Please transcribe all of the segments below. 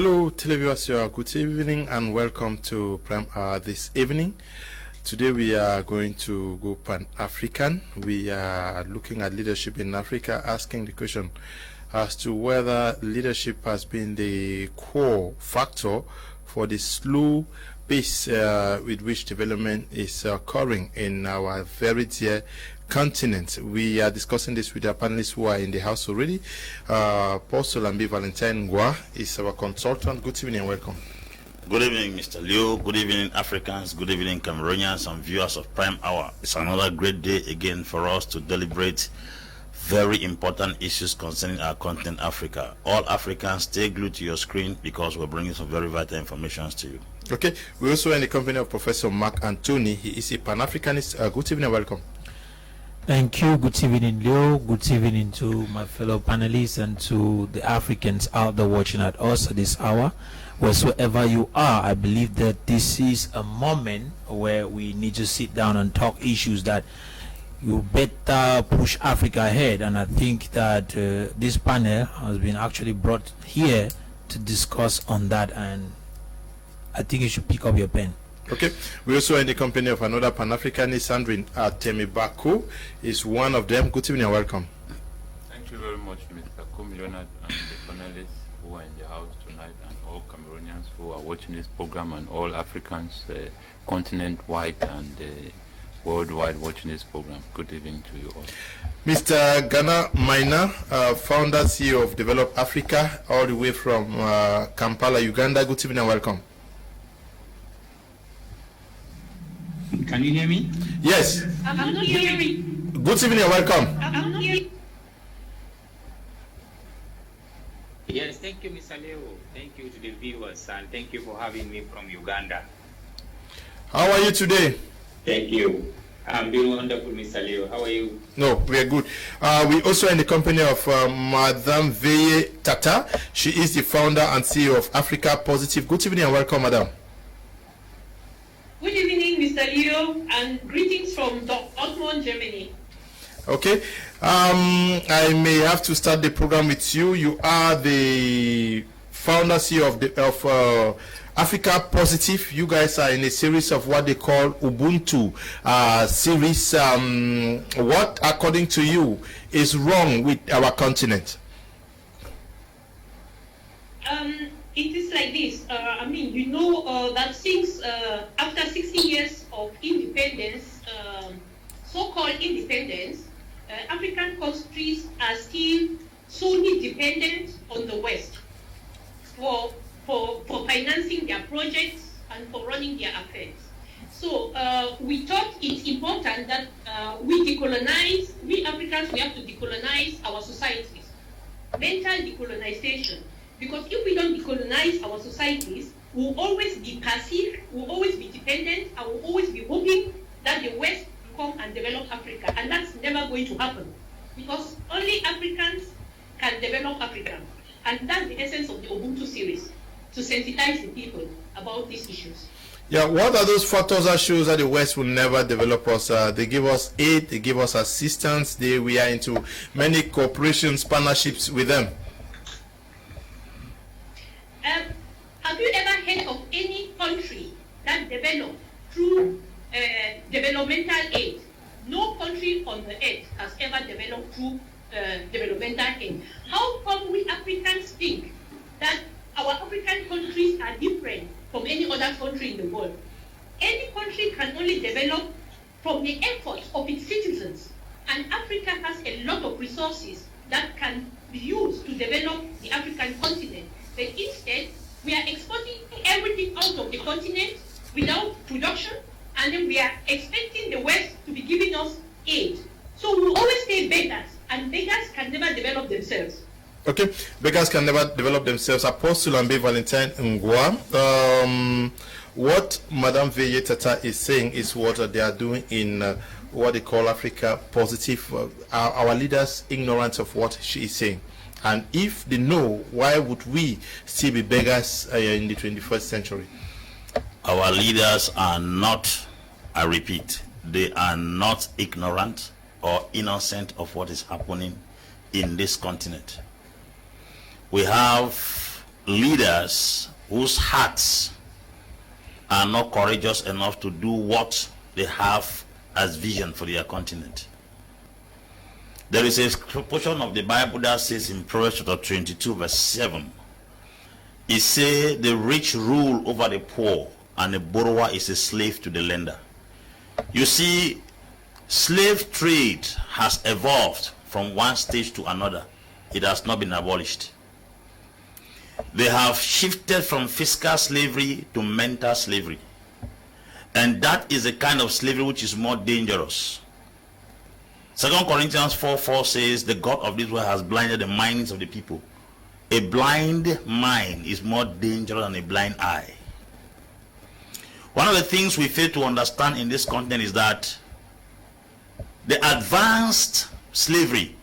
Hello, televiewers. Good evening and welcome to Prime Hour this evening. Today we are going to go Pan-African. We are looking at leadership in Africa, asking the question as to whether leadership has been the core factor for the slow pace with which development is occurring in our very dear continent. We are discussing this with our panelists who are in the house already. Prof. Ambe Valentine Ngwa is our consultant. Good evening and welcome. Good evening, Mr. Leo. Good evening, Africans. Good evening, Cameroonians and viewers of Prime Hour. It's another great day again for us to deliberate very important issues concerning our continent, Africa. All Africans, stay glued to your screen because we're bringing some very vital information to you. Okay, we're also in the company of Professor Mark Anthony. He is a Panafricanist. Good evening and welcome. Thank you. Good evening, Leo. Good evening to my fellow panelists and to the Africans out there watching at us at this hour. Wheresoever you are, I believe that this is a moment where we need to sit down and talk issues that you better push Africa ahead. And I think that this panel has been actually brought here to discuss on that. And I think you should pick up your pen. Okay, we also in the company of another Panafricanist, Andrin. Atem Ebako is one of them. Good evening and welcome. Thank you very much, Mr. Kum Leonard and the panelists who are in the house tonight, and all Cameroonians who are watching this program, and all Africans continent-wide and worldwide watching this program. Good evening to you all. Mr. Gana, Maina, founder CEO of Develop Africa, all the way from Kampala, Uganda. Good evening and welcome. Can you hear me? Yes. I'm not hearing. Good evening and welcome. I'm not hearing. Yes, thank you, Mr. Leo. Thank you to the viewers, and thank you for having me from Uganda. How are you today? Thank you. I'm doing wonderful, Mr. Leo. How are you? No, we are good. We also in the company of Madam Veye Tata. She is the founder and CEO of Africa Positive. Good evening and welcome, Madam. Good evening, Mr. Leo, and greetings from Dortmund, Germany. Okay, I may have to start the program with you. You are the founder CEO of Africa Positive. You guys are in a series of what they call Ubuntu series. What, according to you, is wrong with our continent? It is like this. I mean, you know that since after 60 years of independence, so-called independence, African countries are still solely dependent on the West for financing their projects and for running their affairs. So we thought it's important that we decolonize. We Africans, we have to decolonize our societies. Mental decolonization. Because if we don't decolonize our societies, we'll always be passive, we'll always be dependent, and we'll always be hoping that the West will come and develop Africa. And that's never going to happen. Because only Africans can develop Africa. And that's the essence of the Ubuntu series, to sensitize the people about these issues. Yeah, what are those factors that shows that the West will never develop us? They give us aid, they give us assistance, we are into many cooperations, partnerships with them. Have you ever heard of any country that developed through developmental aid? No country on the earth has ever developed through developmental aid. How come we Africans think that our African countries are different from any other country in the world? Any country can only develop from the efforts of its citizens, and Africa has a lot of resources that can be used to develop the African continent. But instead, we are exporting everything out of the continent without production, and then we are expecting the West to be giving us aid. So we always stay beggars, and beggars can never develop themselves. Okay, beggars can never develop themselves. Apostle Ambe Valentine Ngwa, what Madame Veye Tata is saying is what they are doing in what they call Africa Positive. Our leaders ignorant of what she is saying. And if they know, why would we still be beggars in the 21st century? Our leaders are not, I repeat, they are not ignorant or innocent of what is happening in this continent. We have leaders whose hearts are not courageous enough to do what they have as vision for their continent. There is a portion of the Bible that says in Proverbs chapter 22 verse 7, it says the rich rule over the poor and the borrower is a slave to the lender. You see, slave trade has evolved from one stage to another. It has not been abolished. They have shifted from physical slavery to mental slavery. And that is a kind of slavery which is more dangerous. 2 Corinthians 4:4 says, the God of this world has blinded the minds of the people. A blind mind is more dangerous than a blind eye. One of the things we fail to understand in this continent is that the advanced slavery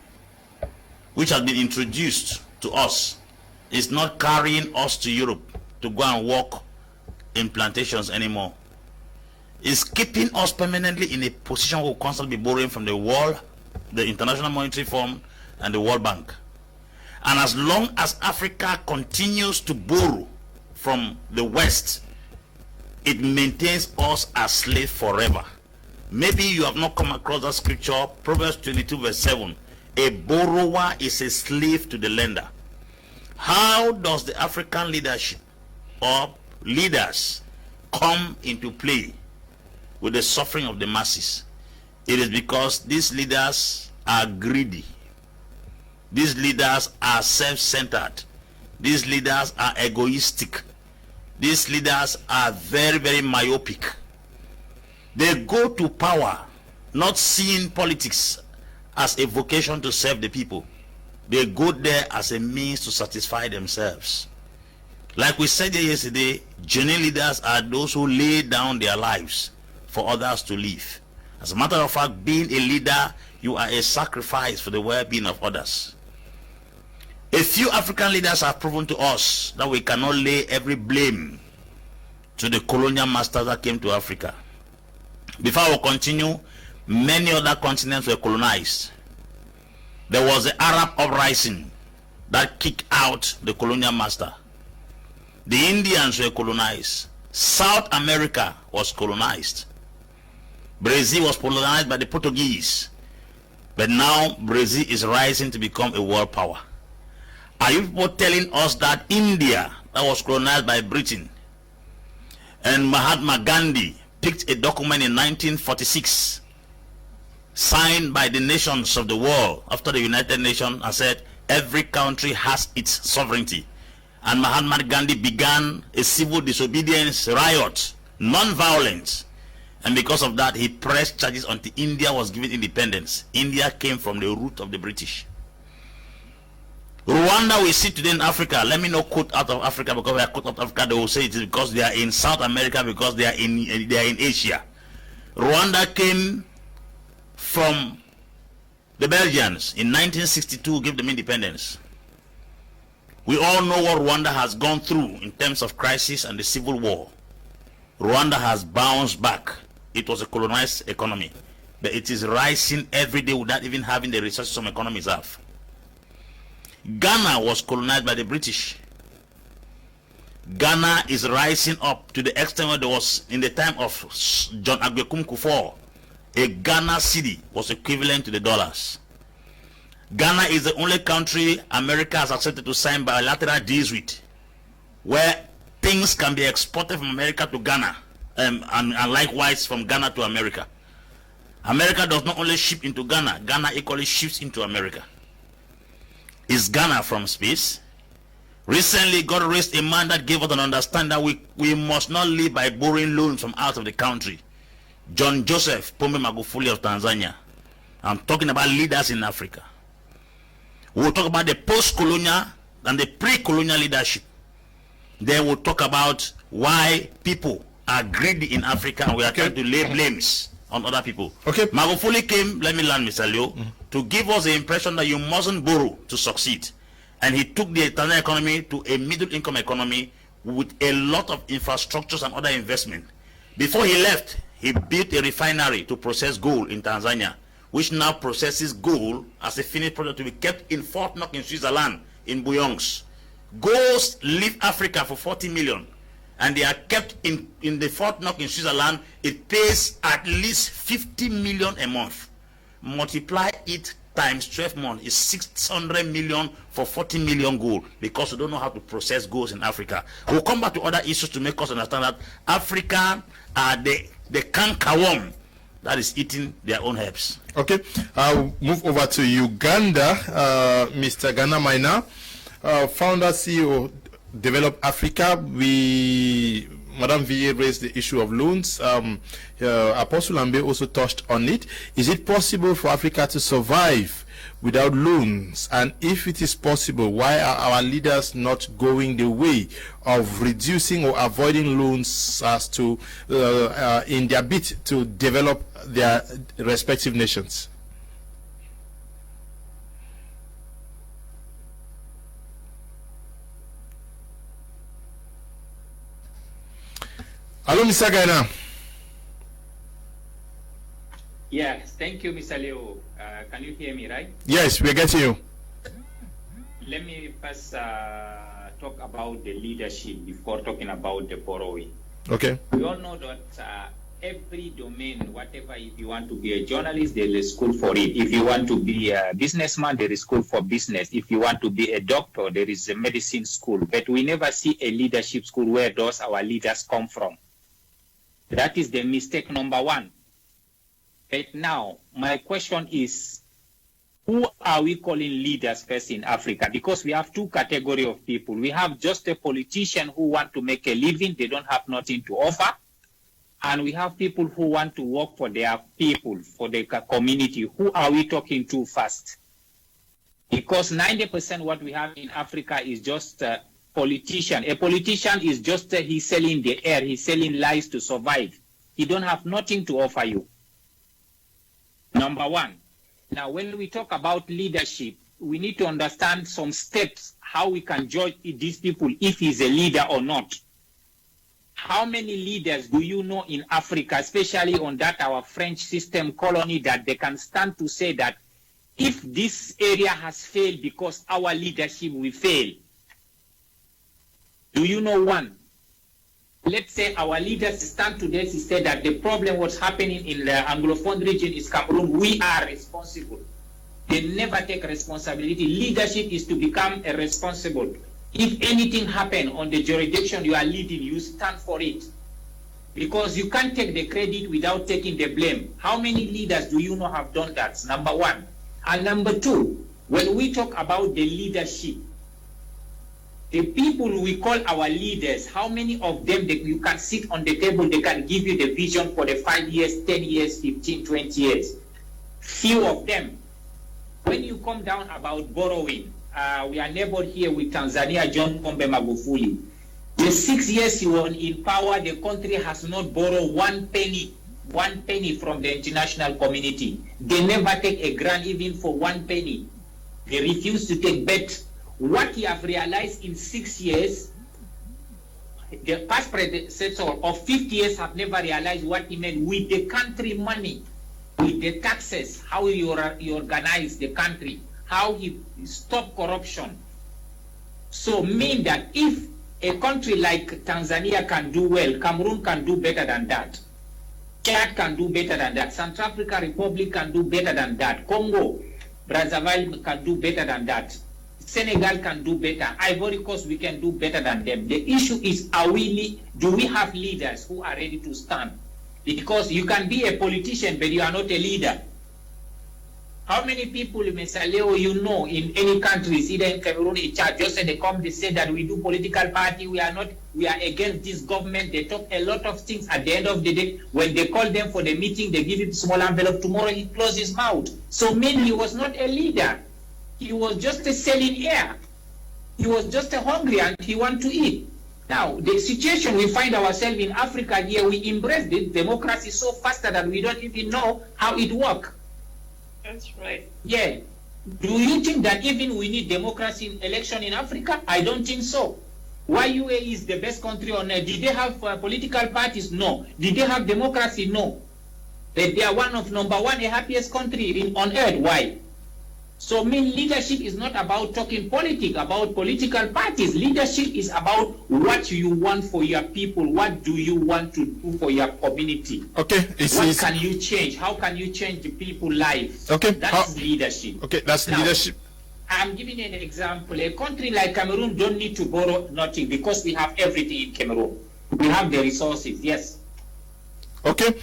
which has been introduced to us is not carrying us to Europe to go and work in plantations anymore. It's keeping us permanently in a position where we'll constantly be borrowing from the world, the International Monetary Fund, and the World Bank. And as long as Africa continues to borrow from the West, it maintains us as slaves forever. Maybe you have not come across that scripture, Proverbs 22 verse 7. A borrower is a slave to the lender. How does the African leadership or leaders come into play with the suffering of the masses? It is because these leaders are greedy. These leaders are self-centered. These leaders are egoistic. These leaders are very, very myopic. They go to power not seeing politics as a vocation to serve the people. They go there as a means to satisfy themselves. Like we said yesterday, genuine leaders are those who lay down their lives for others to live. As a matter of fact, being a leader, you are a sacrifice for the well-being of others. A few African leaders have proven to us that we cannot lay every blame to the colonial masters that came to Africa. Before I will continue, many other continents were colonized. There was the Arab uprising that kicked out the colonial master. The Indians were colonized. South America was colonized. Brazil was colonized by the Portuguese. But now Brazil is rising to become a world power. Are you people telling us that India, that was colonized by Britain, and Mahatma Gandhi picked a document in 1946 signed by the nations of the world after the United Nations and said every country has its sovereignty, and Mahatma Gandhi began a civil disobedience riot, non-violent, and because of that he pressed charges until India was given independence. India came from the root of the British. Rwanda we see today in Africa, let me not quote out of Africa because we are quote out of Africa, they will say it is because they are in South America, because they are in Asia. Rwanda came from the Belgians in 1962, gave them independence. We all know what Rwanda has gone through in terms of crisis and the civil war. Rwanda has bounced back. It was a colonized economy, but it is rising every day without even having the resources some economies have. Ghana was colonized by the British. Ghana is rising up to the extent where there was, in the time of John Agbekum Kufuor, a Ghana city was equivalent to the dollars. Ghana is the only country America has accepted to sign bilateral deals with, where things can be exported from America to Ghana, and likewise from Ghana to America. America does not only ship into Ghana, Ghana equally ships into America. Is Ghana from space? Recently, God raised a man that gave us an understanding that we must not live by borrowing loans from out of the country. John Joseph Pombe Magufuli of Tanzania. I'm talking about leaders in Africa. We'll talk about the post-colonial and the pre-colonial leadership. Then we'll talk about why people are greedy in Africa and we are trying to lay blames on other people. Okay. Magufuli came, let me learn, Mr. Leo, to give us the impression that you mustn't borrow to succeed. And he took the international economy to a middle income economy with a lot of infrastructures and other investment. Before he left, he built a refinery to process gold in Tanzania, which now processes gold as a finished product to be kept in Fort Knox in Switzerland, in Bouillons. Ghosts leave Africa for 40 million, and they are kept in the Fort Knox in Switzerland. It pays at least 50 million a month. Multiply it times 12 months is 600 million for 40 million gold, because we don't know how to process gold in Africa. We'll come back to other issues to make us understand that Africa are the cankerworm that is eating their own herbs. Okay, I'll move over to Uganda. Mr. Gana Maina, founder, CEO, Develop Africa. Madam Veye raised the issue of loans. Apostle Ambe also touched on it. Is it possible for Africa to survive without loans? And if it is possible, why are our leaders not going the way of reducing or avoiding loans as to in their bid to develop their respective nations? Hello, Mr. Gana. Yes, thank you, Mr. Leo. Can you hear me, right? Yes, we're getting you. Let me first talk about the leadership before talking about the borrowing. Okay. We all know that every domain, whatever, if you want to be a journalist, there is school for it. If you want to be a businessman, there is school for business. If you want to be a doctor, there is a medicine school. But we never see a leadership school where those our leaders come from. That is the mistake number one. But now, my question is, who are we calling leaders first in Africa? Because we have two categories of people. We have just a politician who want to make a living, they don't have nothing to offer. And we have people who want to work for their people, for their community. Who are we talking to first? Because 90% what we have in Africa is just politician. A politician is just he's selling the air, he's selling lies to survive. He don't have nothing to offer you. Number one. Now, when we talk about leadership, we need to understand some steps how we can judge these people if he's a leader or not. How many leaders do you know in Africa, especially on that our French system colony, that they can stand to say that if this area has failed because our leadership will fail? Do you know one? Let's say our leaders stand today to say that the problem what's happening in the Anglophone region is Cameroon. We are responsible. They never take responsibility. Leadership is to become a responsible. If anything happens on the jurisdiction you are leading, you stand for it. Because you can't take the credit without taking the blame. How many leaders do you know have done that? Number one. And number two, when we talk about the leadership, the people we call our leaders, how many of them that you can sit on the table, they can give you the vision for the 5 years, 10 years, 15, 20 years? Few of them. When you come down about borrowing, we are neighbor here with Tanzania, John Pombe Magufuli. The 6 years he was in power, the country has not borrowed one penny from the international community. They never take a grant even for 1 penny. They refuse to take bet. What he have realized in 6 years, the past predecessor of 50 years have never realized what he meant with the country money, with the taxes, how he organize the country, how he stop corruption. So mean that if a country like Tanzania can do well, Cameroon can do better than that. Chad can do better than that. South Africa Republic can do better than that. Congo, Brazzaville can do better than that. Senegal can do better. Ivory Coast, we can do better than them. The issue is, do we have leaders who are ready to stand? Because you can be a politician, but you are not a leader. How many people, Mr. Leo, you know in any countries, either in Cameroon, in Chad, just they come, they say that we do political party, we are against this government. They talk a lot of things. At the end of the day, when they call them for the meeting, they give him a small envelope. Tomorrow he closes his mouth. So mean he was not a leader. He was just selling air. He was just hungry and he want to eat. Now, the situation we find ourselves in Africa here, we embrace the democracy so faster that we don't even know how it works. That's right. Yeah. Do you think that even we need democracy in election in Africa? I don't think so. Why UAE is the best country on earth? Did they have political parties? No. Did they have democracy? No. But they are one of number one, the happiest country on earth. Why? So leadership is not about talking politics, about political parties. Leadership is about what you want for your people. What do you want to do for your community? Okay. What can you change? How can you change the people's lives? Okay. That's leadership. Okay, that's leadership. I'm giving an example. A country like Cameroon don't need to borrow nothing because we have everything in Cameroon. We have the resources, yes. Okay.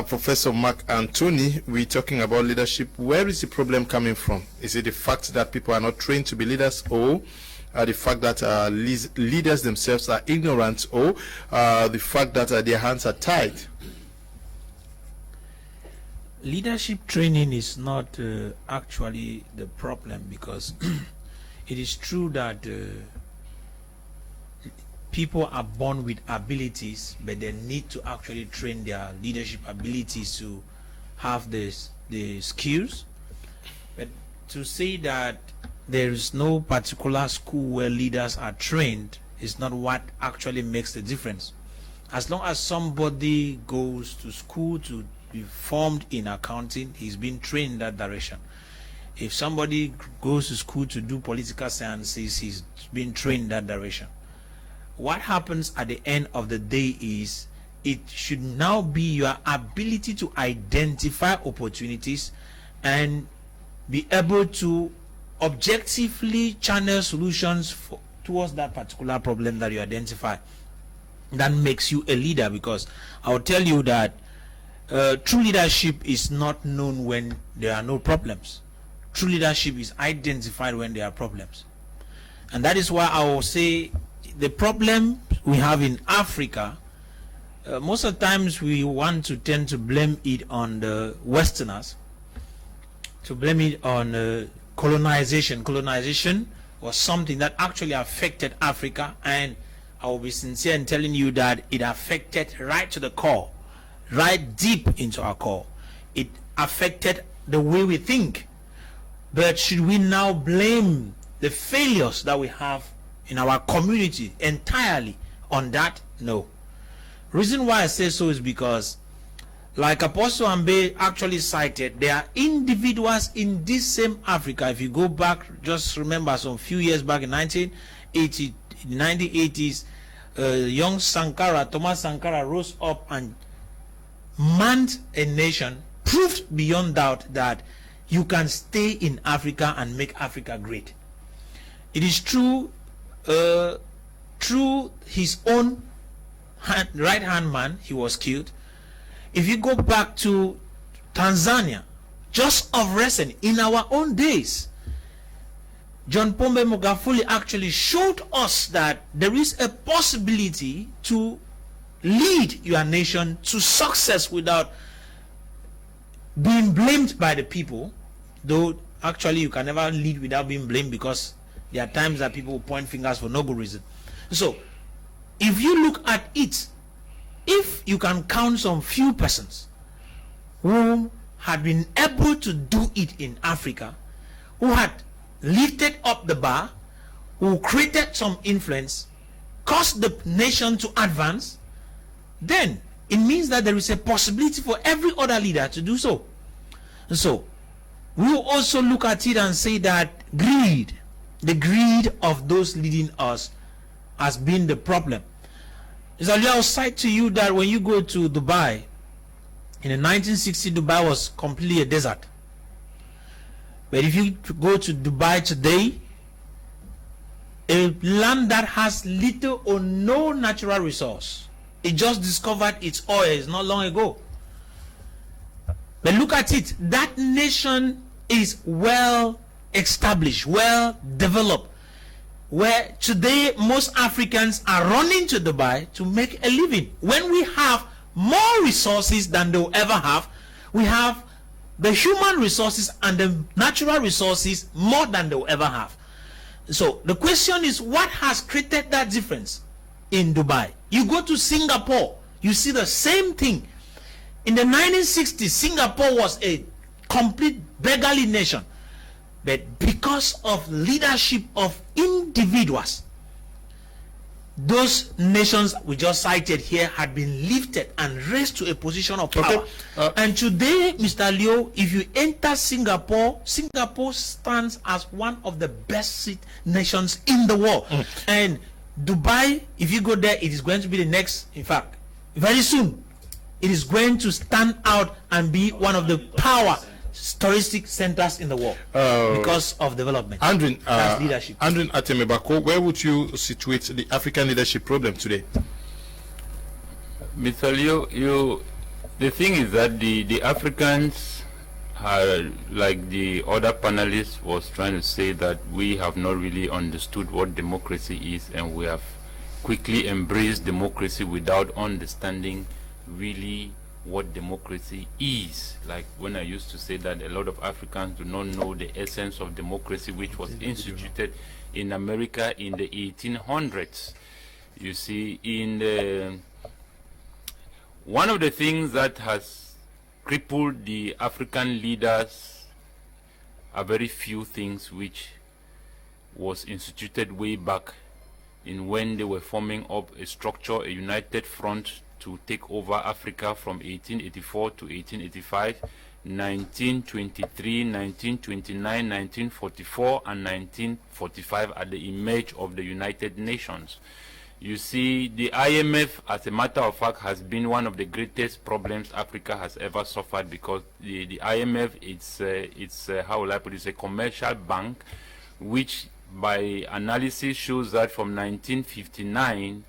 Professor Mark Anthony, we're talking about leadership. Where is the problem coming from? Is it the fact that people are not trained to be leaders, or the fact that leaders themselves are ignorant, or the fact that their hands are tied? Leadership training is not actually the problem, because it is true that people are born with abilities, but they need to actually train their leadership abilities to have the skills. But to say that there is no particular school where leaders are trained is not what actually makes the difference. As long as somebody goes to school to be formed in accounting, he's been trained in that direction. If somebody goes to school to do political sciences, he's been trained in that direction. What happens at the end of the day is it should now be your ability to identify opportunities and be able to objectively channel solutions towards that particular problem that you identify. That makes you a leader, because I'll tell you that true leadership is not known when there are no problems. True leadership is identified when there are problems. And that is why I will say the problem we have in Africa, most of the times we want to tend to blame it on the Westerners, to blame it on colonization. Colonization was something that actually affected Africa, and I will be sincere in telling you that it affected right to the core, right deep into our core. It affected the way we think. But should we now blame the failures that we have in our community entirely on that? No. Reason why I say so is because, like Apostle Ambe actually cited, there are individuals in this same Africa. If you go back, just remember some few years back in 1980s, young Sankara, Thomas Sankara, rose up and manned a nation, proved beyond doubt that you can stay in Africa and make Africa great. It is true, through his own right-hand man, he was killed. If you go back to Tanzania, just of recent, in our own days, John Pombe Magufuli actually showed us that there is a possibility to lead your nation to success without being blamed by the people, though actually you can never lead without being blamed, because there are times that people point fingers for no good reason. So if you look at it, if you can count some few persons who had been able to do it in Africa, who had lifted up the bar, who created some influence, caused the nation to advance, then it means that there is a possibility for every other leader to do so. And so we will also look at it and say that greed, the greed of those leading us, has been the problem. I'll cite to you that when you go to Dubai, in the 1960s, Dubai was completely a desert. But if you go to Dubai today, a land that has little or no natural resource, it just discovered its oil not long ago. But look at it, that nation is well established, well developed, where today most Africans are running to Dubai to make a living. When we have more resources than they'll ever have, we have the human resources and the natural resources more than they'll ever have. So the question is, what has created that difference in Dubai? You go to Singapore, you see the same thing. In the 1960s, Singapore was a complete beggarly nation. But because of leadership of individuals, those nations we just cited here had been lifted and raised to a position of power. And today, Mr. Leo, if you enter Singapore, Singapore stands as one of the best nations in the world. And Dubai, if you go there, it is going to be the next, in fact, very soon, it is going to stand out and be one of the power touristic centers in the world because of development. Andrin, leadership. Andrin, Atem, Ebako, where would you situate the African leadership problem today? Mr. Leo, the thing is that the Africans are, like the other panelists was trying to say, that we have not really understood what democracy is, and we have quickly embraced democracy without understanding really what democracy is. Like when I used to say that a lot of Africans do not know the essence of democracy, which was instituted in America in the 1800s. You see, one of the things that has crippled the African leaders are very few things which was instituted way back in when they were forming up a structure, a united front to take over Africa from 1884 to 1885, 1923, 1929, 1944, and 1945 at the emerge of the United Nations. You see, the IMF, as a matter of fact, has been one of the greatest problems Africa has ever suffered, because the IMF, it's how will I put it, it's a commercial bank, which by analysis shows that from 1959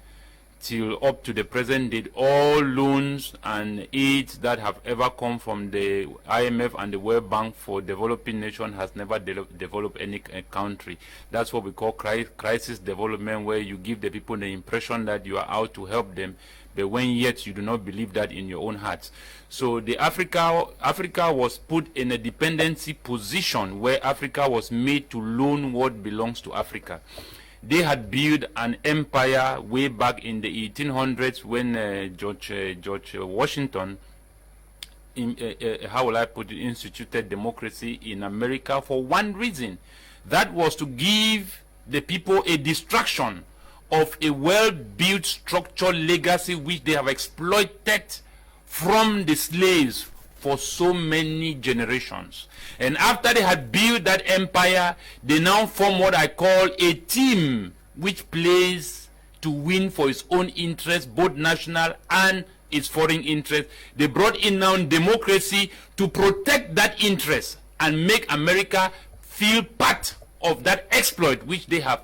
till up to the present date, all loans and aids that have ever come from the IMF and the World Bank for developing nation has never developed any country. That's what we call crisis development, where you give the people the impression that you are out to help them, but when yet you do not believe that in your own hearts. So the Africa was put in a dependency position where Africa was made to loan what belongs to Africa. They had built an empire way back in the 1800s when George Washington, how will I put it, instituted democracy in America for one reason. That was to give the people a distraction of a well-built structural legacy which they have exploited from the slaves for so many generations. And after they had built that empire, they now form what I call a team which plays to win for its own interest, both national and its foreign interest. They brought in now democracy to protect that interest and make America feel part of that exploit which they have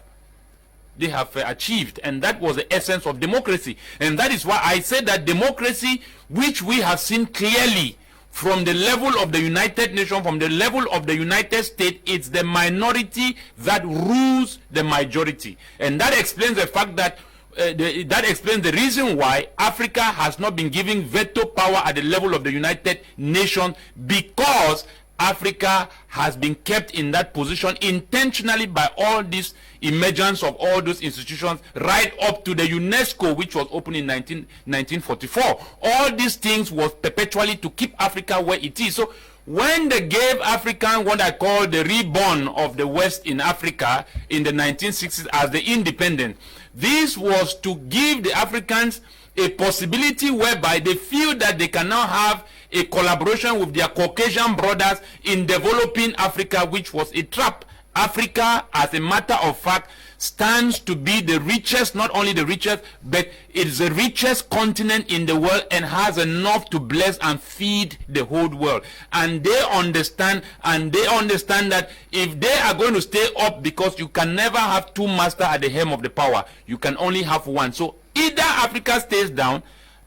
achieved. And that was the essence of democracy. And that is why I say that democracy, which we have seen clearly from the level of the United Nations, from the level of the United States, it's the minority that rules the majority. And that explains the fact that that explains the reason why Africa has not been given veto power at the level of the United Nations, because Africa has been kept in that position intentionally by all this emergence of all those institutions, right up to the UNESCO, which was opened in 1944. All these things was perpetually to keep Africa where it is. So when they gave African what I call the reborn of the West in Africa in the 1960s as the independence, this was to give the Africans a possibility whereby they feel that they can now have a collaboration with their Caucasian brothers in developing Africa, which was a trap. Africa, as a matter of fact, stands to be the richest, not only the richest, but it's the richest continent in the world and has enough to bless and feed the whole world. And they understand that if they are going to stay up, because you can never have two masters at the helm of the power, you can only have one. So either Africa stays down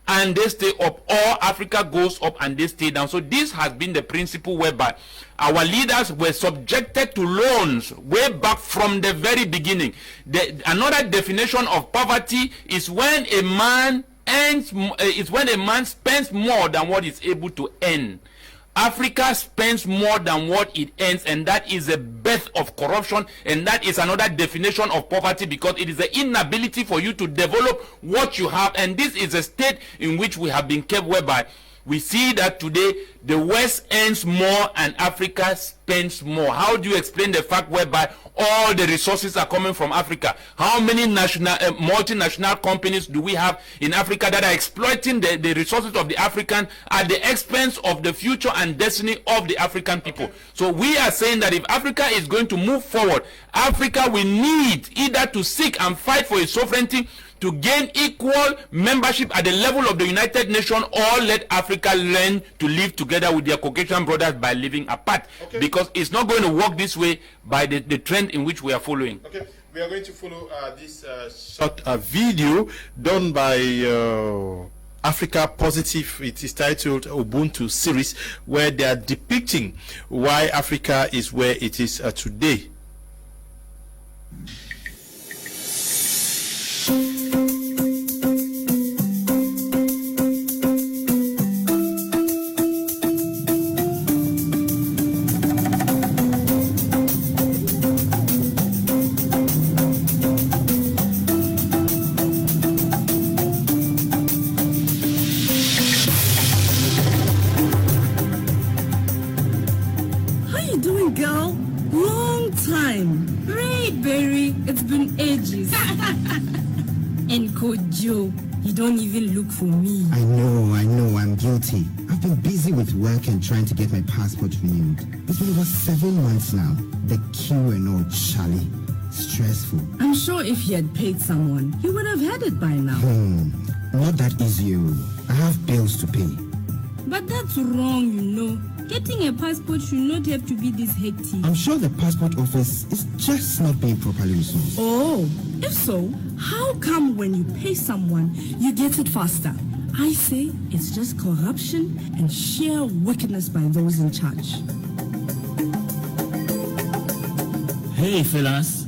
and they stay up, or Africa goes up and they stay down. So this has been the principle whereby our leaders were subjected to loans way back from the very beginning. Another definition of poverty is when a man spends more than what he's able to earn. Africa spends more than what it earns, and that is the birth of corruption, and that is another definition of poverty, because it is the inability for you to develop what you have. And this is a state in which we have been kept, whereby we see that today the West earns more and Africa spends more. How do you explain the fact whereby all the resources are coming from Africa? How many multinational companies do we have in Africa that are exploiting the resources of the African at the expense of the future and destiny of the African people? So we are saying that if Africa is going to move forward, Africa will need either to seek and fight for its sovereignty, to gain equal membership at the level of the United Nations, or let Africa learn to live together with their Caucasian brothers by living apart. Because it's not going to work this way by the trend in which we are following. Okay, we are going to follow this short video done by Africa Positive. It is titled Ubuntu series, where they are depicting why Africa is where it is today. You don't even look for me. I know, I'm guilty. I've been busy with work and trying to get my passport renewed. It's been over 7 months now. The queue and all, Charlie. Stressful. I'm sure if he had paid someone, he would have had it by now. Not that easy. I have bills to pay. But that's wrong, you know. Getting a passport should not have to be this hectic. I'm sure the passport office is just not being properly resourced. Oh, if so, how come when you pay someone, you get it faster? I say it's just corruption and sheer wickedness by those in charge. Hey, fellas.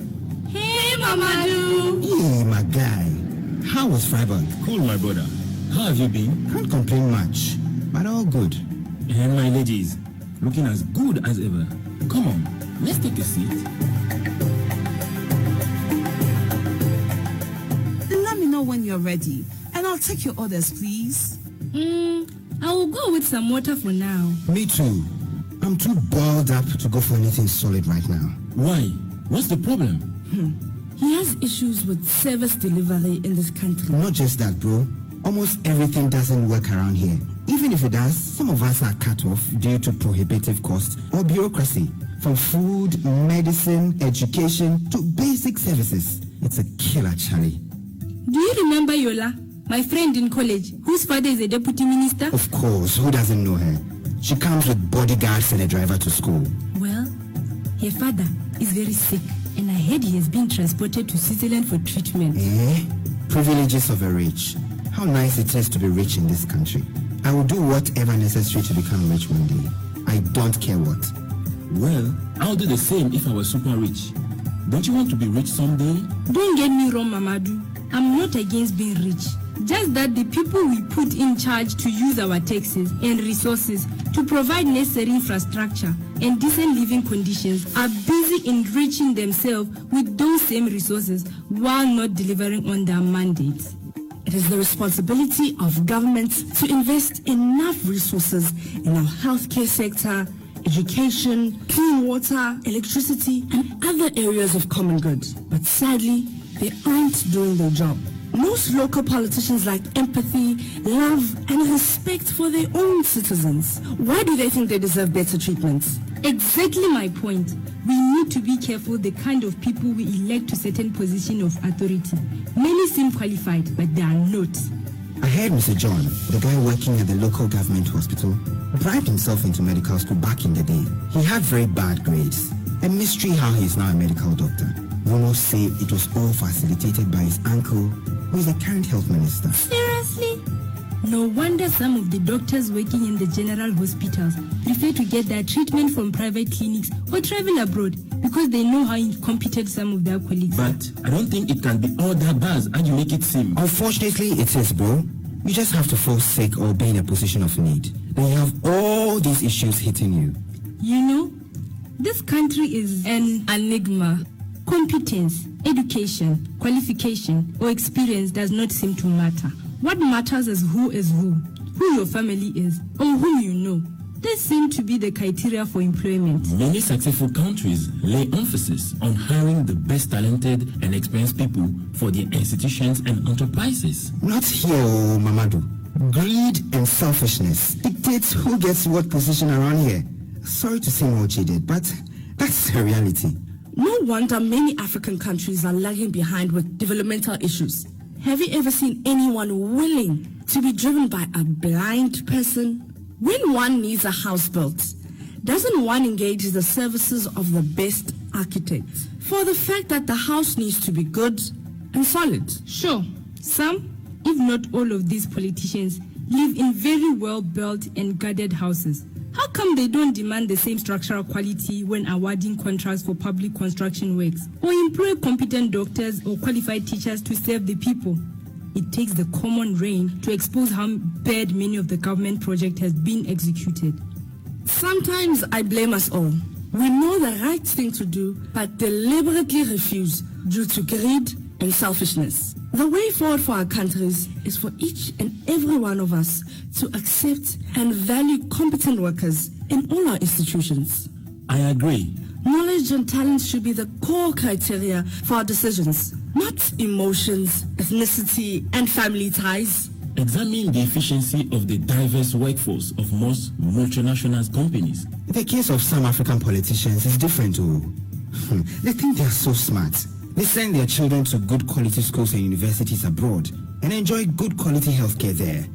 Hey, Mamadou. Hey, my guy. How was Freiburg? Cool, my brother. How have you been? Can't complain much, but all good. And my ladies, looking as good as ever. Come on, let's take a seat. Let me know when you're ready, and I'll take your orders, please. I will go with some water for now. Me too. I'm too balled up to go for anything solid right now. Why? What's the problem? He has issues with service delivery in this country. Not just that, bro. Almost everything doesn't work around here. Even if it does, some of us are cut off due to prohibitive costs or bureaucracy. From food, medicine, education to basic services. It's a killer, Charlie. Do you remember Yola, my friend in college, whose father is a deputy minister? Of course, who doesn't know her? She comes with bodyguards and a driver to school. Well, her father is very sick, and I heard he has been transported to Switzerland for treatment. Privileges of a rich. How nice it is to be rich in this country. I will do whatever necessary to become rich one day. I don't care what. Well, I'll do the same if I was super rich. Don't you want to be rich someday? Don't get me wrong, Mamadou. I'm not against being rich. Just that the people we put in charge to use our taxes and resources to provide necessary infrastructure and decent living conditions are busy enriching themselves with those same resources while not delivering on their mandates. It is the responsibility of governments to invest enough resources in our healthcare sector, education, clean water, electricity, and other areas of common good. But sadly, they aren't doing their job. Most local politicians lack empathy, love, and respect for their own citizens. Why do they think they deserve better treatments? Exactly my point. We need to be careful the kind of people we elect to certain position of authority. Many seem qualified, but they are not. I heard Mr. John, the guy working at the local government hospital, bribed himself into medical school back in the day. He had very bad grades. A mystery how he is now a medical doctor. Rumors say it was all facilitated by his uncle, who is the current health minister. Seriously? No wonder some of the doctors working in the general hospitals prefer to get their treatment from private clinics or travel abroad because they know how incompetent some of their colleagues are. But I don't think it can be all that bad as you make it seem. Unfortunately, it is, bro. You just have to fall sick or be in a position of need. Then you have all these issues hitting you. You know, this country is an enigma. Competence, education, qualification, or experience does not seem to matter. What matters is who is who. who your family is, or whom you know. These seem to be the criteria for employment. Many successful countries lay emphasis on hiring the best talented and experienced people for their institutions and enterprises. Not here, Mamadou. Greed and selfishness dictates who gets what position around here. Sorry to seem more jaded, but that's the reality. No wonder many African countries are lagging behind with developmental issues. Have you ever seen anyone willing to be driven by a blind person? When one needs a house built, doesn't one engage the services of the best architect for the fact that the house needs to be good and solid? Sure, some, if not all of these politicians, live in very well-built and guarded houses. How come they don't demand the same structural quality when awarding contracts for public construction works, or employ competent doctors or qualified teachers to serve the people? It takes the common rain to expose how bad many of the government project has been executed. Sometimes I blame us all. We know the right thing to do, but deliberately refuse due to greed and selfishness. The way forward for our countries is for each and every one of us to accept and value competent workers in all our institutions. I agree. Knowledge and talent should be the core criteria for our decisions, not emotions, ethnicity, and family ties. Examine the efficiency of the diverse workforce of most multinational companies. The case of some African politicians is different too. They think they are so smart. They send their children to good quality schools and universities abroad and enjoy good quality healthcare there,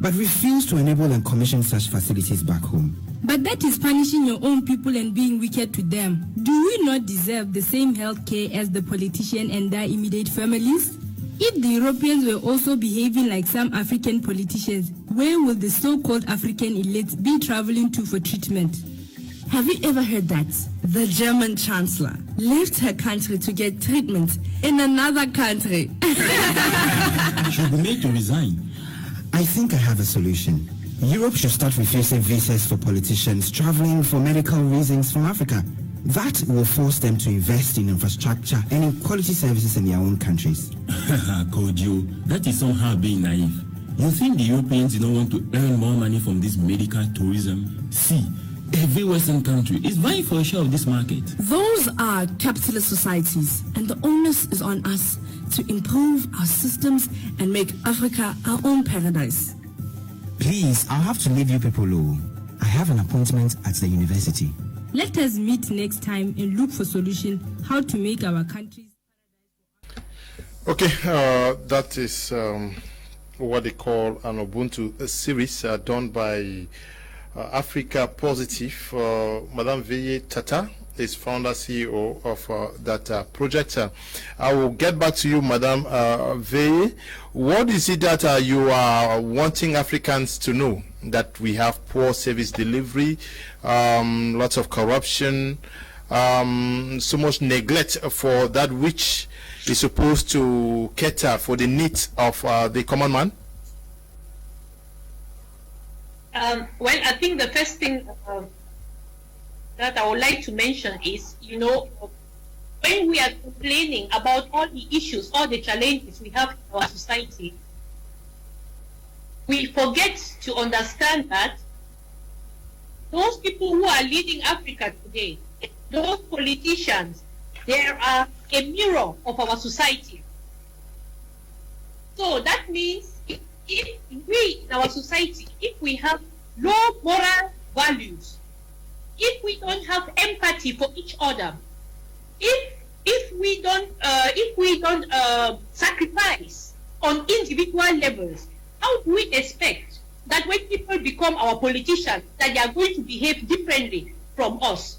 but refuse to enable and commission such facilities back home. But that is punishing your own people and being wicked to them. Do we not deserve the same health care as the politician and their immediate families? If the Europeans were also behaving like some African politicians, where will the so-called African elites be traveling to for treatment? Have you ever heard that? The German chancellor left her country to get treatment in another country. Should be made to resign. I think I have a solution. Europe should start refusing visas for politicians traveling for medical reasons from Africa. That will force them to invest in infrastructure and in quality services in their own countries. Kojo, that is somehow being naive. You think the Europeans do not want to earn more money from this medical tourism? See, every Western country is vying for a share of this market. Those are capitalist societies, and the onus is on us to improve our systems and make Africa our own paradise. Please, I'll have to leave you people alone. I have an appointment at the university. Let us meet next time and look for solution how to make our countries. Okay, that is what they call an Ubuntu series done by Africa Positive. Madame Veye Tata is founder CEO of that project. I will get back to you, Madame Veye. What is it that you are wanting Africans to know? That we have poor service delivery, lots of corruption, so much neglect for that which is supposed to cater for the needs of the common man? Well, I think the first thing that I would like to mention is, when we are complaining about all the issues, all the challenges we have in our society, we forget to understand that those people who are leading Africa today, those politicians, they are a mirror of our society. So that means if we in our society, if we have low moral values, if we don't have empathy for each other, if we don't sacrifice on individual levels, how do we expect that when people become our politicians, that they are going to behave differently from us?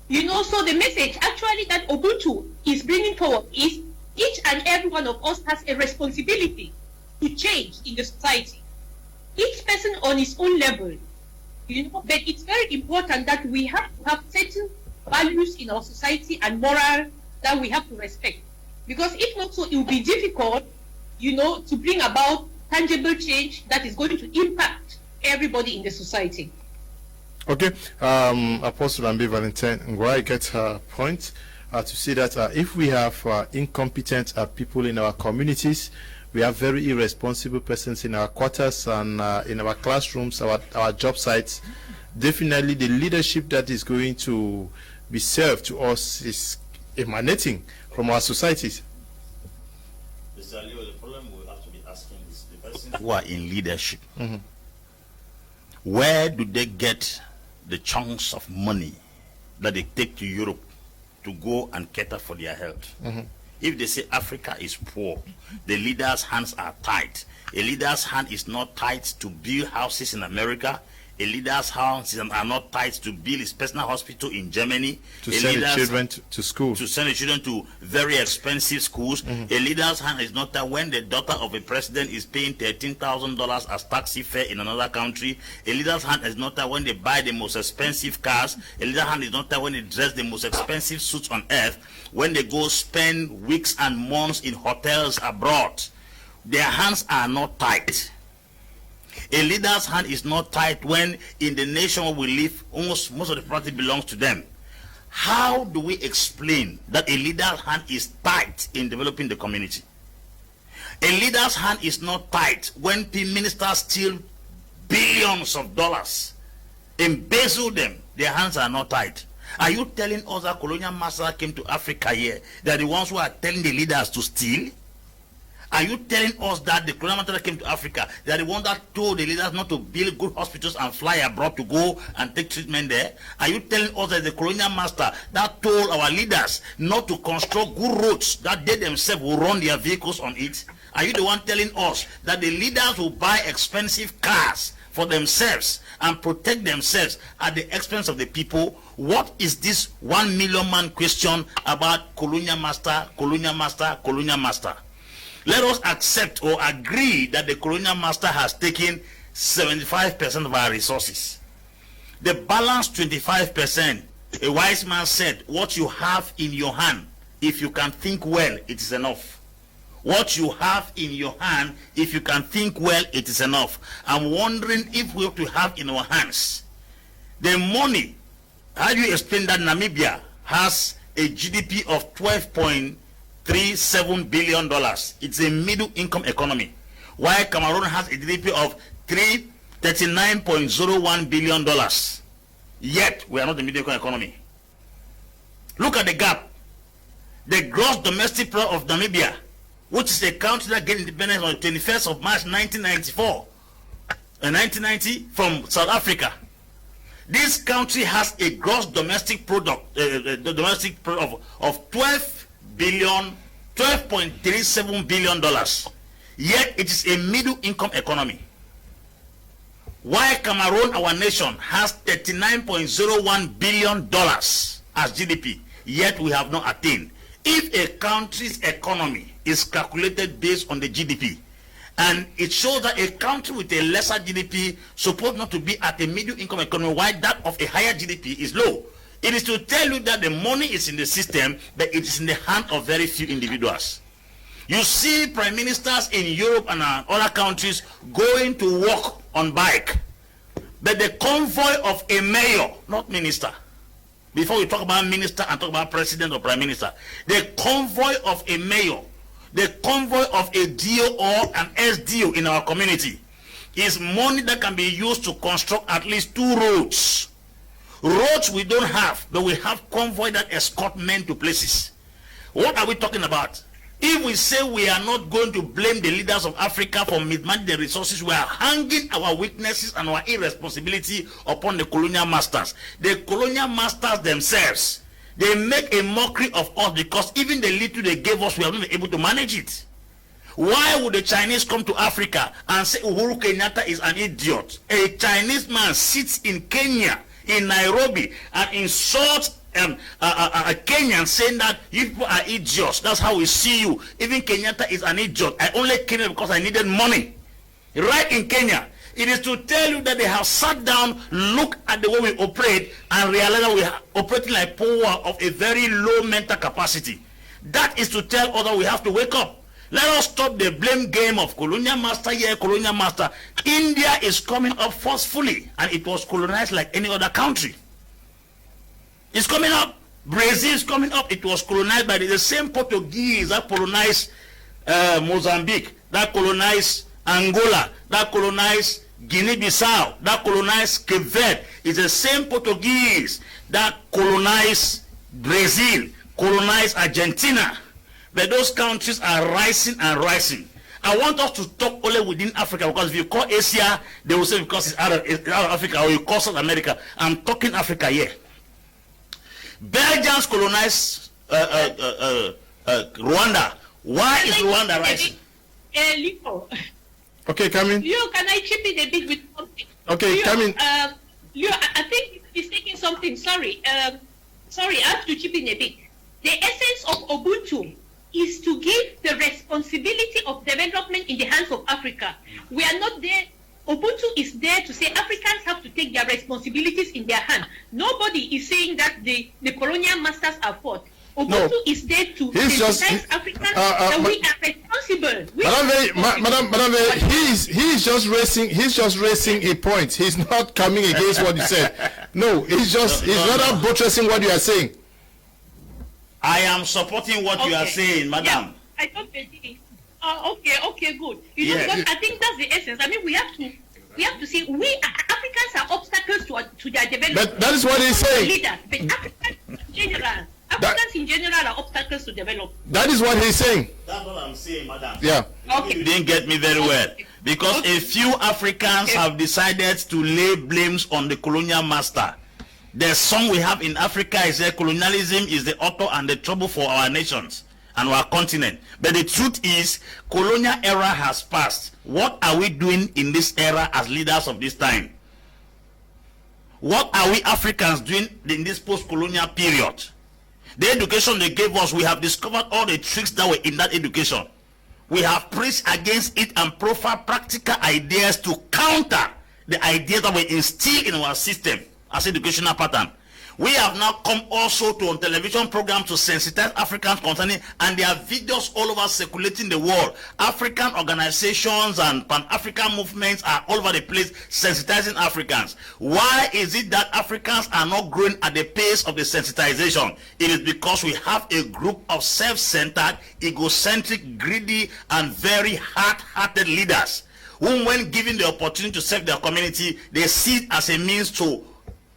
So the message actually that Ubuntu is bringing forward is each and every one of us has a responsibility to change in the society. Each person on his own level, but it's very important that we have to have certain values in our society and moral that we have to respect. Because if not so, it will be difficult, to bring about tangible change that is going to impact everybody in the society. Okay, Apostle Ambe Valentine Ngwa gets her point to say that if we have incompetent people in our communities, We have very irresponsible persons in our quarters and in our classrooms, our job sites. Definitely the leadership that is going to be served to us is emanating from our societies. The problem we have to be asking is the persons who are in leadership. Where do they get the chunks of money that they take to Europe to go and cater for their health? If they say Africa is poor, the leaders' hands are tight. A leader's hand is not tight to build houses in America. A leader's hands are not tight to build his personal hospital in Germany. To send the children to school. To send the children to very expensive schools. A leader's hand is not tight when the daughter of a president is paying $13,000 as taxi fare in another country. A leader's hand is not tight when they buy the most expensive cars. A leader's hand is not tight when they dress the most expensive suits on earth. When they go spend weeks and months in hotels abroad. Their hands are not tight. A leader's hand is not tight when in the nation where we live, almost most of the property belongs to them. How do we explain that a leader's hand is tight in developing the community? A leader's hand is not tight when ministers steal billions of dollars, embezzle them. Their hands are not tight. Are you telling us that colonial masters came to Africa here? They are the ones who are telling the leaders to steal? Are you telling us that the colonial masters that came to Africa, they are the ones that told the leaders not to build good hospitals and fly abroad to go and take treatment there? Are you telling us that the colonial master that told our leaders not to construct good roads that they themselves will run their vehicles on it? Are you the one telling us that the leaders will buy expensive cars for themselves and protect themselves at the expense of the people? What is this 1 million man question about colonial master, colonial master, colonial master? Let us accept or agree that the colonial master has taken 75% of our resources. The balance 25%, a wise man said, what you have in your hand, if you can think well, it is enough. What you have in your hand, if you can think well, it is enough. I'm wondering if we have to have in our hands the money. How do you explain that Namibia has a GDP of $12.37 billion? It's a middle income economy. While Cameroon has a GDP of $39.01 billion. Yet we are not a middle income economy. Look at the gap. The gross domestic product of Namibia, which is a country that gained independence on the 21st of March 1994 and 1990 from South Africa. This country has a gross domestic product, of $12.37 billion. Yet it is a middle income economy. While Cameroon, our nation, has $39.01 billion as GDP, yet we have not attained. If a country's economy is calculated based on the GDP, and it shows that a country with a lesser GDP supposed not to be at a middle income economy, while that of a higher GDP is low, it is to tell you that the money is in the system, but it is in the hand of very few individuals. You see prime ministers in Europe and other countries going to work on bike, but the convoy of a mayor, not minister, before we talk about minister and talk about president or prime minister, the convoy of a mayor, the convoy of a DO or an SDO in our community is money that can be used to construct at least 2 roads. Roads we don't have, but we have convoy that escort men to places. What are we talking about? If we say we are not going to blame the leaders of Africa for mismanaging the resources, we are hanging our weaknesses and our irresponsibility upon the colonial masters. The colonial masters themselves, they make a mockery of us because even the little they gave us, we have not been able to manage it. Why would the Chinese come to Africa and say Uhuru Kenyatta is an idiot? A Chinese man sits in Kenya, in Nairobi, and insults Kenyans, saying that you people are idiots. That's how we see you. Even Kenyatta is an idiot. I only came here because I needed money. Right in Kenya. It is to tell you that they have sat down, look at the way we operate, and realize that we are operating like poor of a very low mental capacity. That is to tell us that we have to wake up. Let us stop the blame game of colonial master here, colonial master. India is coming up forcefully, and it was colonized like any other country. It's coming up. Brazil is coming up. It was colonized by the same Portuguese that colonized Mozambique. that colonized Angola, that colonized Guinea-Bissau, that colonized Cape Verde. It's the same Portuguese that colonized Brazil, colonized Argentina. But those countries are rising and rising. I want us to talk only within Africa, because if you call Asia, they will say because it's out of Africa, or you call South America. I'm talking Africa here. Belgians colonized Rwanda. Why is Rwanda rising? Leo. Okay, come in. Leo, can I chip in a bit with something? Okay, Leo, come in. Leo, I think he's taking something. Sorry. Sorry, I have to chip in a bit. The essence of Ubuntu is to give the responsibility of development in the hands of Africa. We are not there. Ubuntu is there to say Africans have to take their responsibilities in their hand. Nobody is saying that the colonial masters are fault. Ubuntu is there to sensitize Africans that we are responsible. Madam Veye, he's just raising a point. He's not coming against what you said. No, he's rather buttressing what you are saying. I am supporting what you are saying, madam. Yeah, I thought they did. Okay, good. You know what? I think that's the essence. I mean, we have to see Africans are obstacles to their development. But that is what he's saying. Leaders, but Africans in general are obstacles to development. That is what he's saying. That's what I'm saying, madam. Yeah. Okay. You didn't get me very well. Because a few Africans have decided to lay blames on the colonial master. The song we have in Africa is that colonialism is the author and the trouble for our nations and our continent. But the truth is, colonial era has passed. What are we doing in this era as leaders of this time? What are we Africans doing in this post-colonial period? The education they gave us, we have discovered all the tricks that were in that education. We have preached against it and proffered practical ideas to counter the ideas that were instilled in our system as educational pattern. We have now come also to on television programs to sensitize Africans concerning, and there are videos all over circulating the world. African organizations and Pan-African movements are all over the place sensitizing Africans. Why is it that Africans are not growing at the pace of the sensitization? It is because we have a group of self-centered, egocentric, greedy, and very hard-hearted leaders who, when given the opportunity to serve their community, they see it as a means to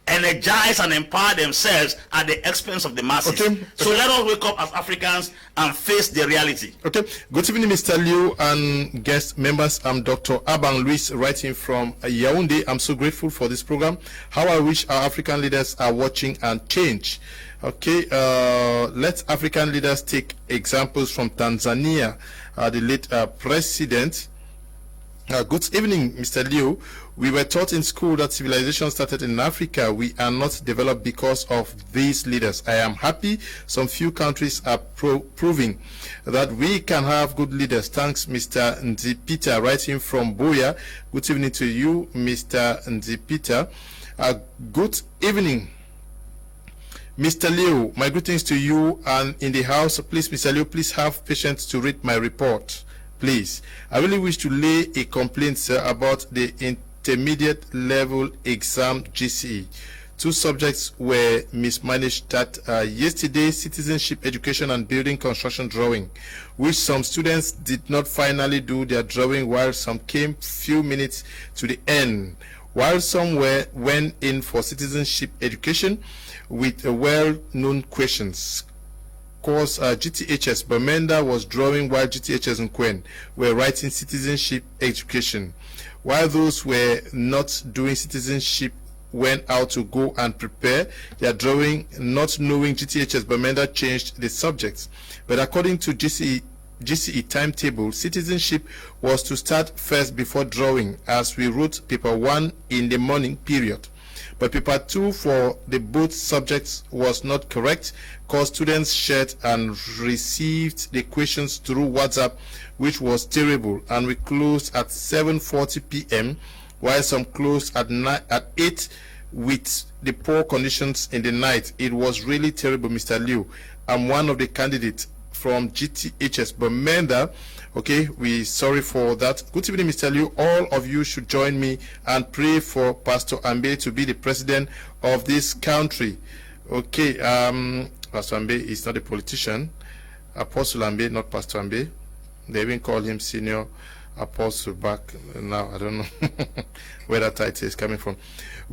energize and empower themselves at the expense of the masses. Okay. So let us wake up as Africans and face the reality. Okay. Good evening, Mr. Liu and guest members. I'm Dr. Abang Luis, writing from Yaoundé. I'm so grateful for this program. How I wish our African leaders are watching and change. Okay, let African leaders take examples from Tanzania. The late president. Good evening, Mr. Liu. We were taught in school that civilization started in Africa. We are not developed because of these leaders. I am happy some few countries are proving that we can have good leaders. Thanks, Mr. Nzipita, writing from Boya. Good evening to you, Mr. Nzipita. Good evening, Mr. Liu. My greetings to you and in the house. Please, Mr. Liu, please have patience to read my report. Please, I really wish to lay a complaint, sir, about the intermediate level exam GCE. Two subjects were mismanaged that yesterday: citizenship education and building construction drawing, which some students did not finally do their drawing, while some came few minutes to the end, while some went in for citizenship education with well-known questions. Course GTHS Bamenda was drawing, while GTHS Nkwen were writing citizenship education. While those were not doing citizenship went out to go and prepare their drawing, not knowing GTHS Bamenda changed the subjects. But according to GCE timetable, citizenship was to start first before drawing, as we wrote paper 1 in the morning period. But paper 2 for the both subjects was not correct, because students shared and received the questions through WhatsApp, which was terrible, and we closed at 7:40 p.m. while some closed at 8 with the poor conditions in the night. It was really terrible, Mr. Liu. I'm one of the candidates from GTHS Bamenda. Okay, we're sorry for that. Good evening, Mr. Liu. All of you should join me and pray for Pastor Ambe to be the president of this country. Okay, Pastor Ambe is not a politician. Apostle Ambe, not Pastor Ambe. They even call him senior apostle back now. I don't know where that title is coming from.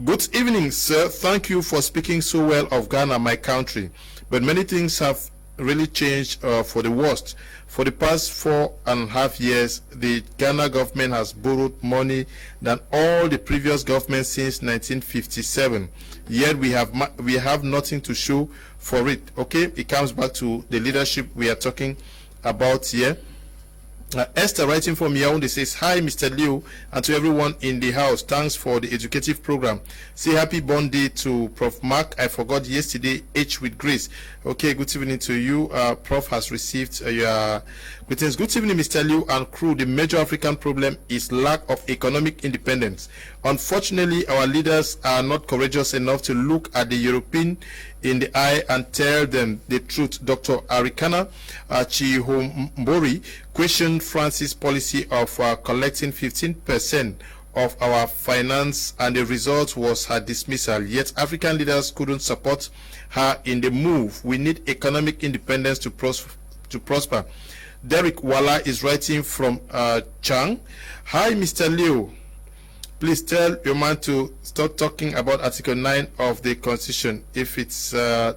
Good evening, sir. Thank you for speaking so well of Ghana, my country. But many things have really changed for the worst. For the past 4.5 years, the Ghana government has borrowed money than all the previous governments since 1957. Yet we have nothing to show for it. Okay, it comes back to the leadership we are talking about here. Esther, writing from Yaoundé, says, hi, Mr. Leo, and to everyone in the house. Thanks for the educative program. Say happy birthday to Prof. Mark. I forgot yesterday, H with grace. Okay, good evening to you. Prof has received your greetings. Good evening, Mr. Leo and crew. The major African problem is lack of economic independence. Unfortunately, our leaders are not courageous enough to look at the European in the eye and tell them the truth. Dr. Arikana Chihombory questioned France's policy of collecting 15% of our finance, and the result was her dismissal. Yet African leaders couldn't support her in the move. We need economic independence to prosper. Derek Wala is writing from Chang. Hi, Mr. Leo. Please tell your man to stop talking about Article 9 of the Constitution if it's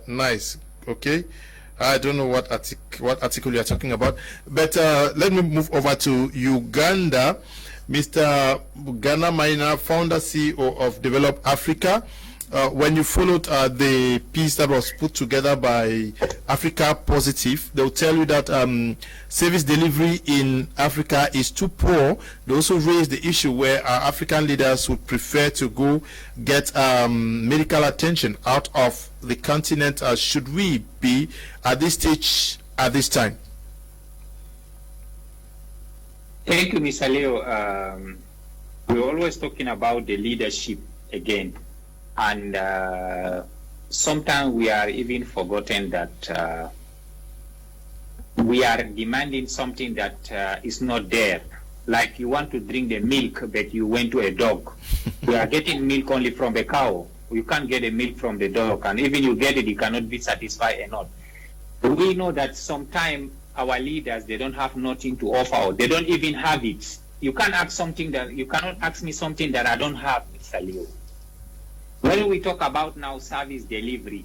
nice. Okay? I don't know what article you are talking about. But let me move over to Uganda. Mr. Gana Maina, founder CEO of Develop Africa. When you followed the piece that was put together by Africa Positive, they'll tell you that service delivery in Africa is too poor. They also raised the issue where African leaders would prefer to go get medical attention out of the continent. Should we be at this stage at this time? Thank you, Mr. Leo. We're always talking about the leadership again. And sometimes we are even forgotten that we are demanding something that is not there. Like you want to drink the milk, but you went to a dog. We are getting milk only from a cow. You can't get the milk from the dog. And even you get it, you cannot be satisfied enough. We know that sometimes our leaders, they don't have nothing to offer, or they don't even have it. You cannot ask me something that I don't have, Mr. Leo. When we talk about now service delivery,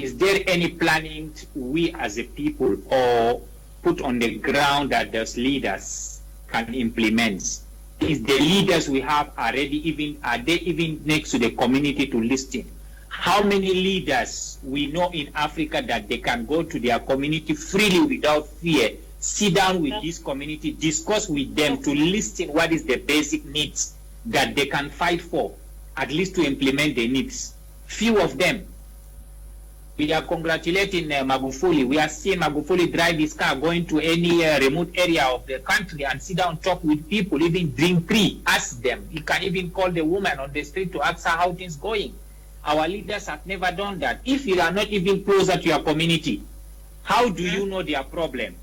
is there any planning we as a people or put on the ground that those leaders can implement? Is the leaders we have are they even next to the community to listen? How many leaders we know in Africa that they can go to their community freely without fear, sit down with this community, discuss with them to listen what is the basic needs that they can fight for, at least to implement the needs? Few of them. We are congratulating Magufuli. We are seeing Magufuli drive his car going to any remote area of the country and sit down, talk with people, even drink tea, ask them. He can even call the woman on the street to ask her how things going. Our leaders have never done that. If you are not even closer to your community, how do you know their problem?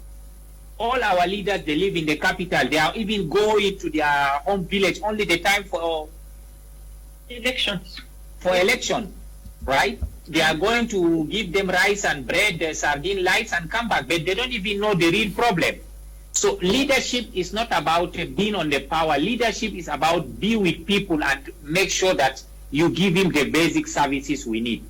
All our leaders, they live in the capital. They are even going to their home village only the time for elections. For election, right? They are going to give them rice and bread, sardine lights, and come back, but they don't even know the real problem. So leadership is not about being on the power. Leadership is about be with people and make sure that you give him the basic services we need.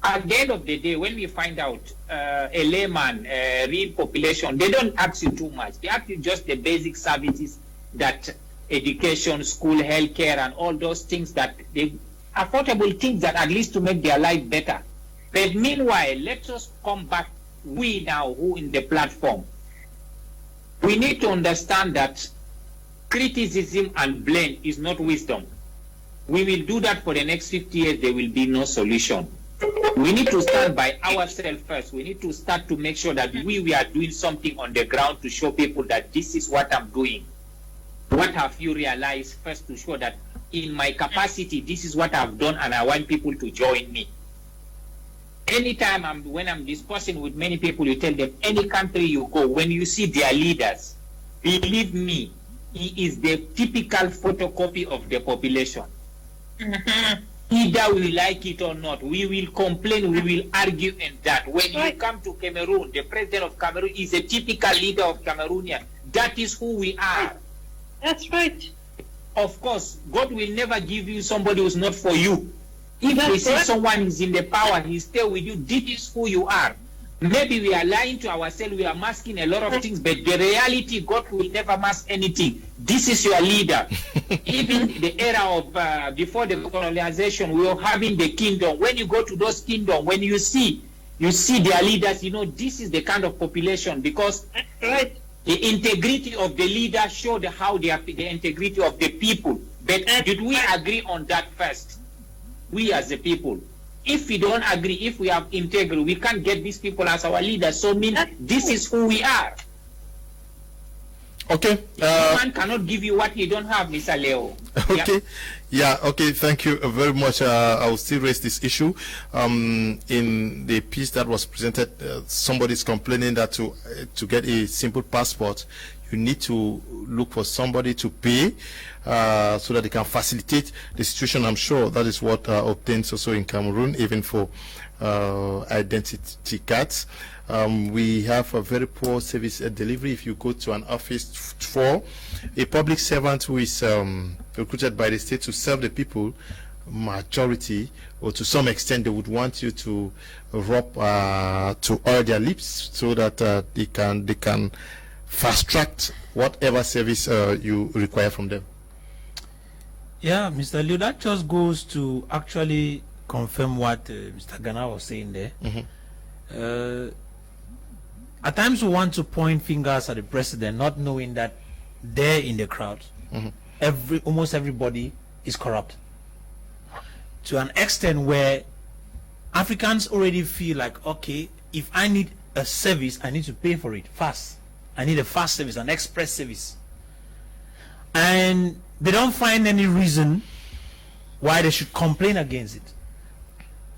At the end of the day, when we find out a layman, real population, they don't ask you too much. They ask you just the basic services, that education, school, healthcare, and all those things, that they affordable things that at least to make their life better. But meanwhile, let us come back, we now who in the platform. We need to understand that criticism and blame is not wisdom. We will do that for the next 50 years, there will be no solution. We need to stand by ourselves first. We need to start to make sure that we are doing something on the ground to show people that this is what I'm doing. What have you realized first, to show that in my capacity, this is what I've done and I want people to join me. Anytime when I'm discussing with many people, you tell them, any country you go, when you see their leaders, believe me, he is the typical photocopy of the population. Either we like it or not, we will complain, we will argue in that. When you come to Cameroon, the president of Cameroon is a typical leader of Cameroonian. That is who we are. That's right. Of course, God will never give you somebody who's not for you. If we see someone is in the power, he stay with you, this is who you are. Maybe we are lying to ourselves, we are masking a lot of things, but the reality, God will never mask anything. This is your leader. Even the era of before the colonization, we were having the kingdom. When you go to those kingdoms, when you see their leaders, you know, this is the kind of population, because the integrity of the leader showed how the integrity of the people. But did we agree on that first? We as the people. If we don't agree, if we have integrity, we can't get these people as our leaders. So this is who we are. Okay. Man cannot give you what he don't have, Mr. Leo. Okay. Yeah. Okay. Thank you very much. I will still raise this issue. In the piece that was presented, somebody is complaining that to get a simple passport, you need to look for somebody to pay so that they can facilitate the situation. I'm sure that is what obtains also in Cameroon, even for identity cards. We have a very poor service delivery. If you go to an office for a public servant who is recruited by the state to serve the people, majority or to some extent they would want you to rub to oil their lips so that they can fast track whatever service you require from them. Yeah, Mr. Liu, that just goes to actually confirm what Mr. Gana was saying there. At times we want to point fingers at the president, not knowing that there in the crowd, almost everybody is corrupt. To an extent where Africans already feel like, okay, if I need a service, I need to pay for it fast. I need a fast service, an express service. And they don't find any reason why they should complain against it.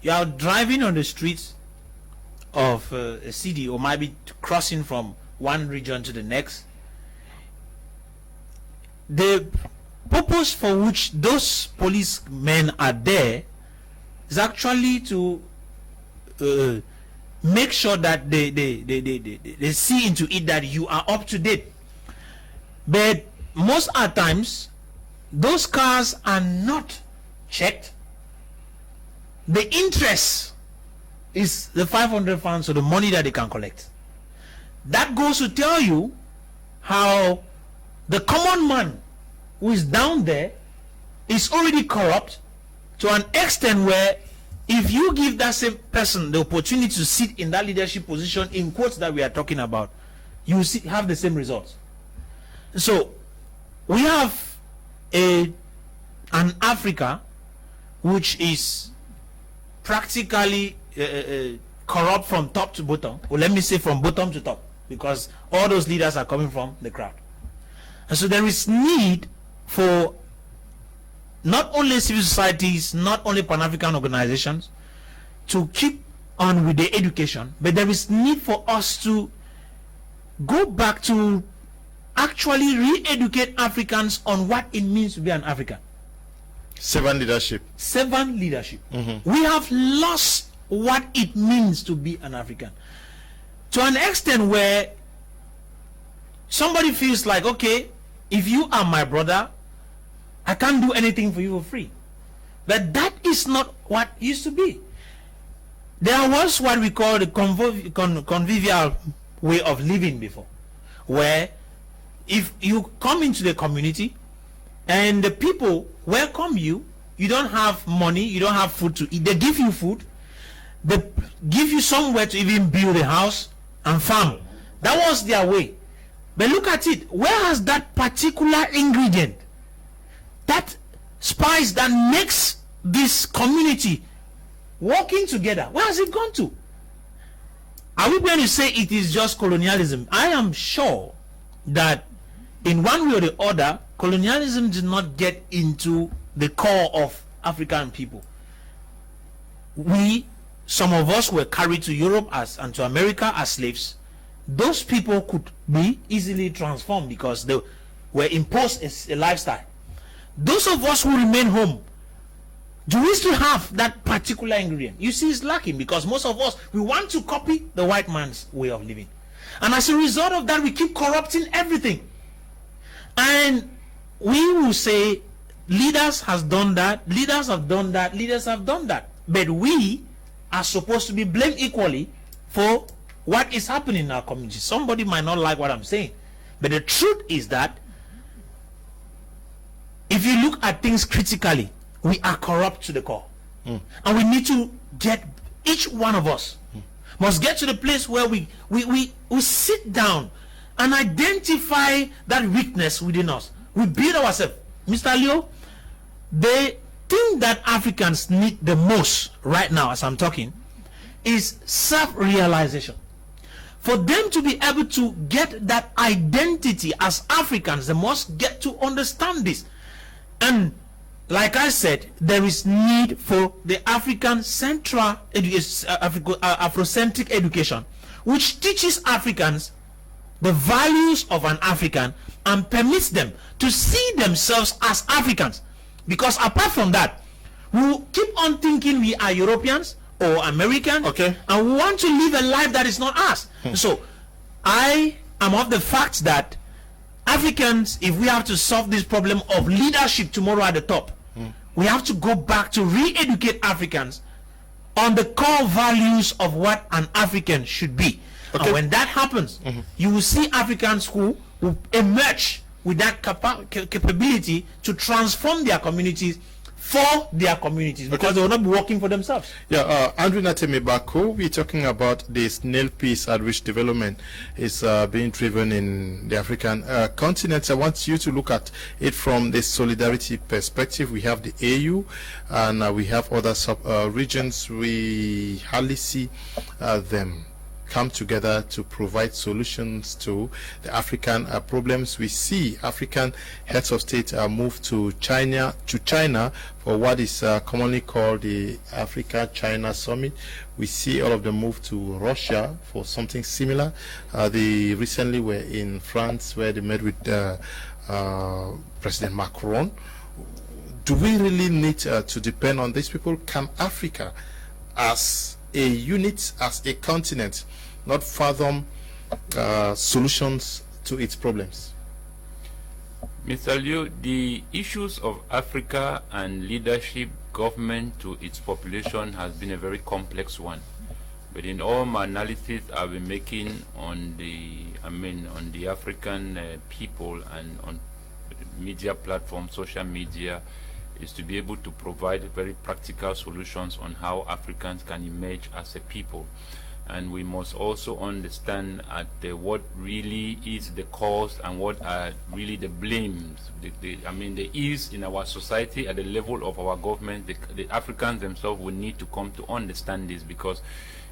You are driving on the streets of a city, or maybe crossing from one region to the next. The purpose for which those policemen are there is actually to make sure that they see into it that you are up to date. But most of the times, those cars are not checked. The interest is the 500 pounds, so the money that they can collect. That goes to tell you how the common man who is down there is already corrupt to an extent where if you give that same person the opportunity to sit in that leadership position, in quotes that we are talking about, you will have the same results. So we have an Africa which is practically corrupt from top to bottom, or let me say from bottom to top, because all those leaders are coming from the crowd. And so there is need for not only civil societies, not only Pan-African organizations to keep on with the education, but there is need for us to go back to actually re-educate Africans on what it means to be an African. Servant leadership. Servant leadership. We have lost what it means to be an African, to an extent where somebody feels like, okay, if you are my brother, I can't do anything for you for free. But that is not what it used to be. There was what we call the convivial way of living before, where if you come into the community and the people welcome you, you don't have money, you don't have food to eat, they give you food, they give you somewhere to even build a house and farm. That was their way. But look at it, where has that particular ingredient, that spice that makes this community working together, where has it gone to? Are we going to say it is just colonialism? I am sure that in one way or the other, colonialism did not get into the core of African people. Some of us were carried to Europe and to America as slaves. Those people could be easily transformed because they were imposed a lifestyle. Those of us who remain home Do we still have that particular ingredient? You see, it's lacking because most of us, we want to copy the white man's way of living. And as a result of that, we keep corrupting everything. And we will say, leaders have done that, leaders have done that, leaders have done that. But we are supposed to be blamed equally for what is happening in our community. Somebody might not like what I'm saying, but the truth is that if you look at things critically, we are corrupt to the core. And we need to get, each one of us must get to the place where we sit down and identify that weakness within us. We build ourselves. Mr. Leo, the thing that Africans need the most right now as I'm talking is self-realization. For them to be able to get that identity as Africans, they must get to understand this. And like I said, there is need for the African central Afrocentric education, which teaches Africans the values of an African and permits them to see themselves as Africans. Because apart from that, we will keep on thinking we are Europeans or Americans, and we want to live a life that is not us. So I am of the fact that Africans, if we have to solve this problem of leadership tomorrow at the top, we have to go back to re-educate Africans on the core values of what an African should be. And when that happens, you will see Africans who will emerge with that capability to transform their communities for their communities, because they will not be working for themselves. Yeah, Andrin, Atem, Ebako, we're talking about the snail piece at which development is being driven in the African continent. I want you to look at it from the solidarity perspective. We have the AU and we have other sub-regions. We hardly see them come together to provide solutions to the African problems. We see African heads of state move to China for what is commonly called the Africa-China Summit. We see all of them move to Russia for something similar. They recently were in France where they met with President Macron. Do we really need to depend on these people? Can Africa as a unit, as a continent, not fathom solutions to its problems? Mr. Liu, the issues of Africa and leadership, government to its population has been a very complex one. But in all my analysis I've been making on the African people and on media platforms, social media, is to be able to provide very practical solutions on how Africans can emerge as a people. And we must also understand what really is the cause and what are really the blames. The ills in our society at the level of our government. The Africans themselves will need to come to understand this, because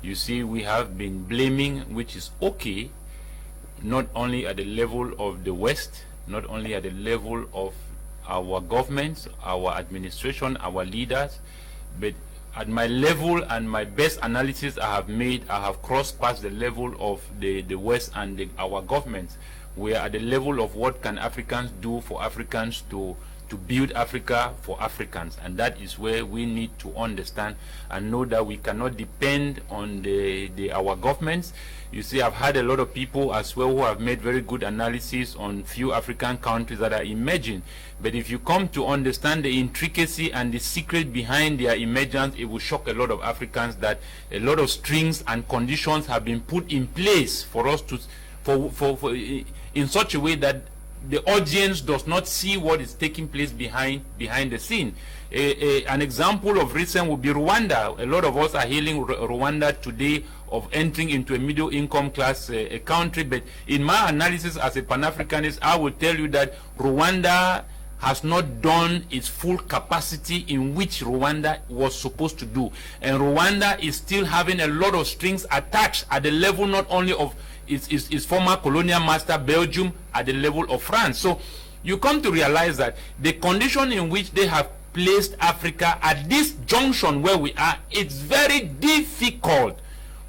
you see, we have been blaming, which is okay, not only at the level of the West, not only at the level of our governments, our administration, our leaders, but at my level and my best analysis I have made, I have crossed past the level of the West and our governments. We are at the level of what can Africans do for Africans to build Africa for Africans, and that is where we need to understand and know that we cannot depend on our governments. You see, I've had a lot of people as well who have made very good analysis on few African countries that are emerging. But if you come to understand the intricacy and the secret behind their emergence, it will shock a lot of Africans that a lot of strings and conditions have been put in place for us to, in such a way that the audience does not see what is taking place behind the scene. An example of recent would be Rwanda. A lot of us are hailing Rwanda today of entering into a middle income class country, but in my analysis as a Pan-Africanist, I will tell you that Rwanda has not done its full capacity in which Rwanda was supposed to do. And Rwanda is still having a lot of strings attached at the level not only of its former colonial master Belgium, at the level of France. So you come to realize that the condition in which they have placed Africa at this junction where we are, it's very difficult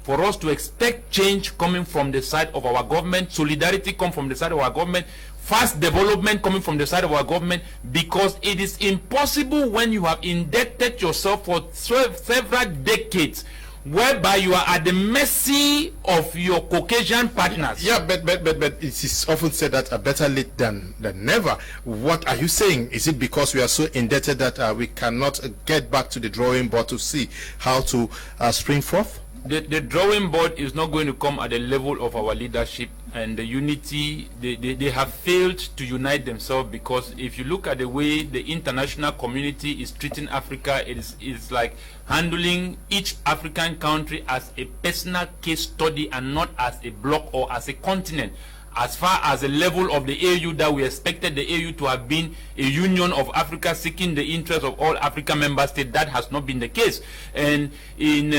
for us to expect change coming from the side of our government, solidarity come from the side of our government, fast development coming from the side of our government, because it is impossible when you have indebted yourself for several decades, whereby you are at the mercy of your Caucasian partners. Yeah, but it is often said that better late than never. What are you saying? Is it because we are so indebted that we cannot get back to the drawing board to see how to spring forth? The drawing board is not going to come at the level of our leadership and the unity. They have failed to unite themselves, because if you look at the way the international community is treating Africa, it's like handling each African country as a personal case study and not as a bloc or as a continent. As far as the level of the AU that we expected the AU to have been a union of Africa seeking the interest of all African member states, that has not been the case. And in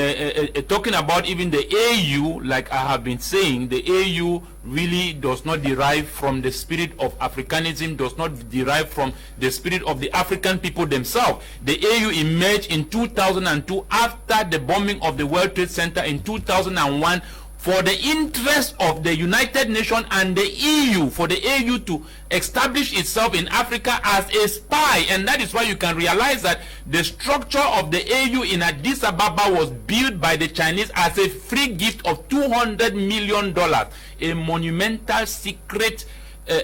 talking about even the AU, like I have been saying, the AU really does not derive from the spirit of Africanism, does not derive from the spirit of the African people themselves. The AU emerged in 2002 after the bombing of the World Trade Center in 2001, for the interest of the United Nations and the EU, for the AU to establish itself in Africa as a spy. And that is why you can realize that the structure of the AU in Addis Ababa was built by the Chinese as a free gift of $200 million, a monumental secret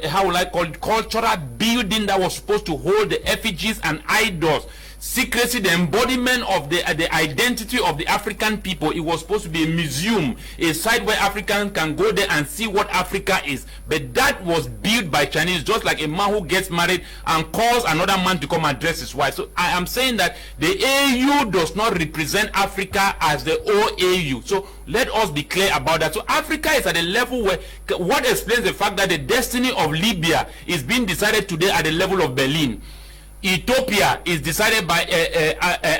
how will I call it, cultural building that was supposed to hold the effigies and idols. Secrecy, the embodiment of the identity of the African people. It was supposed to be a museum, a site where Africans can go there and see what Africa is. But that was built by Chinese, just like a man who gets married and calls another man to come and dress his wife. So I am saying that the AU does not represent Africa as the OAU. So let us be clear about that. So Africa is at a level where, what explains the fact that the destiny of Libya is being decided today at the level of Berlin. Ethiopia is decided by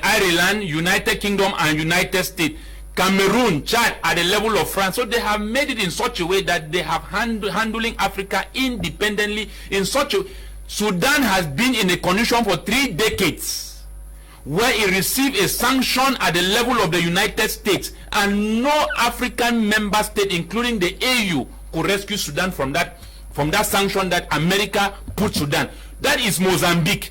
Ireland, United Kingdom, and United States. Cameroon, Chad at the level of France. So they have made it in such a way that they have handling Africa independently in such a... Sudan has been in a condition for 3 decades where it received a sanction at the level of the United States, and no African member state, including the AU, could rescue Sudan from that sanction that America put Sudan. That is Mozambique.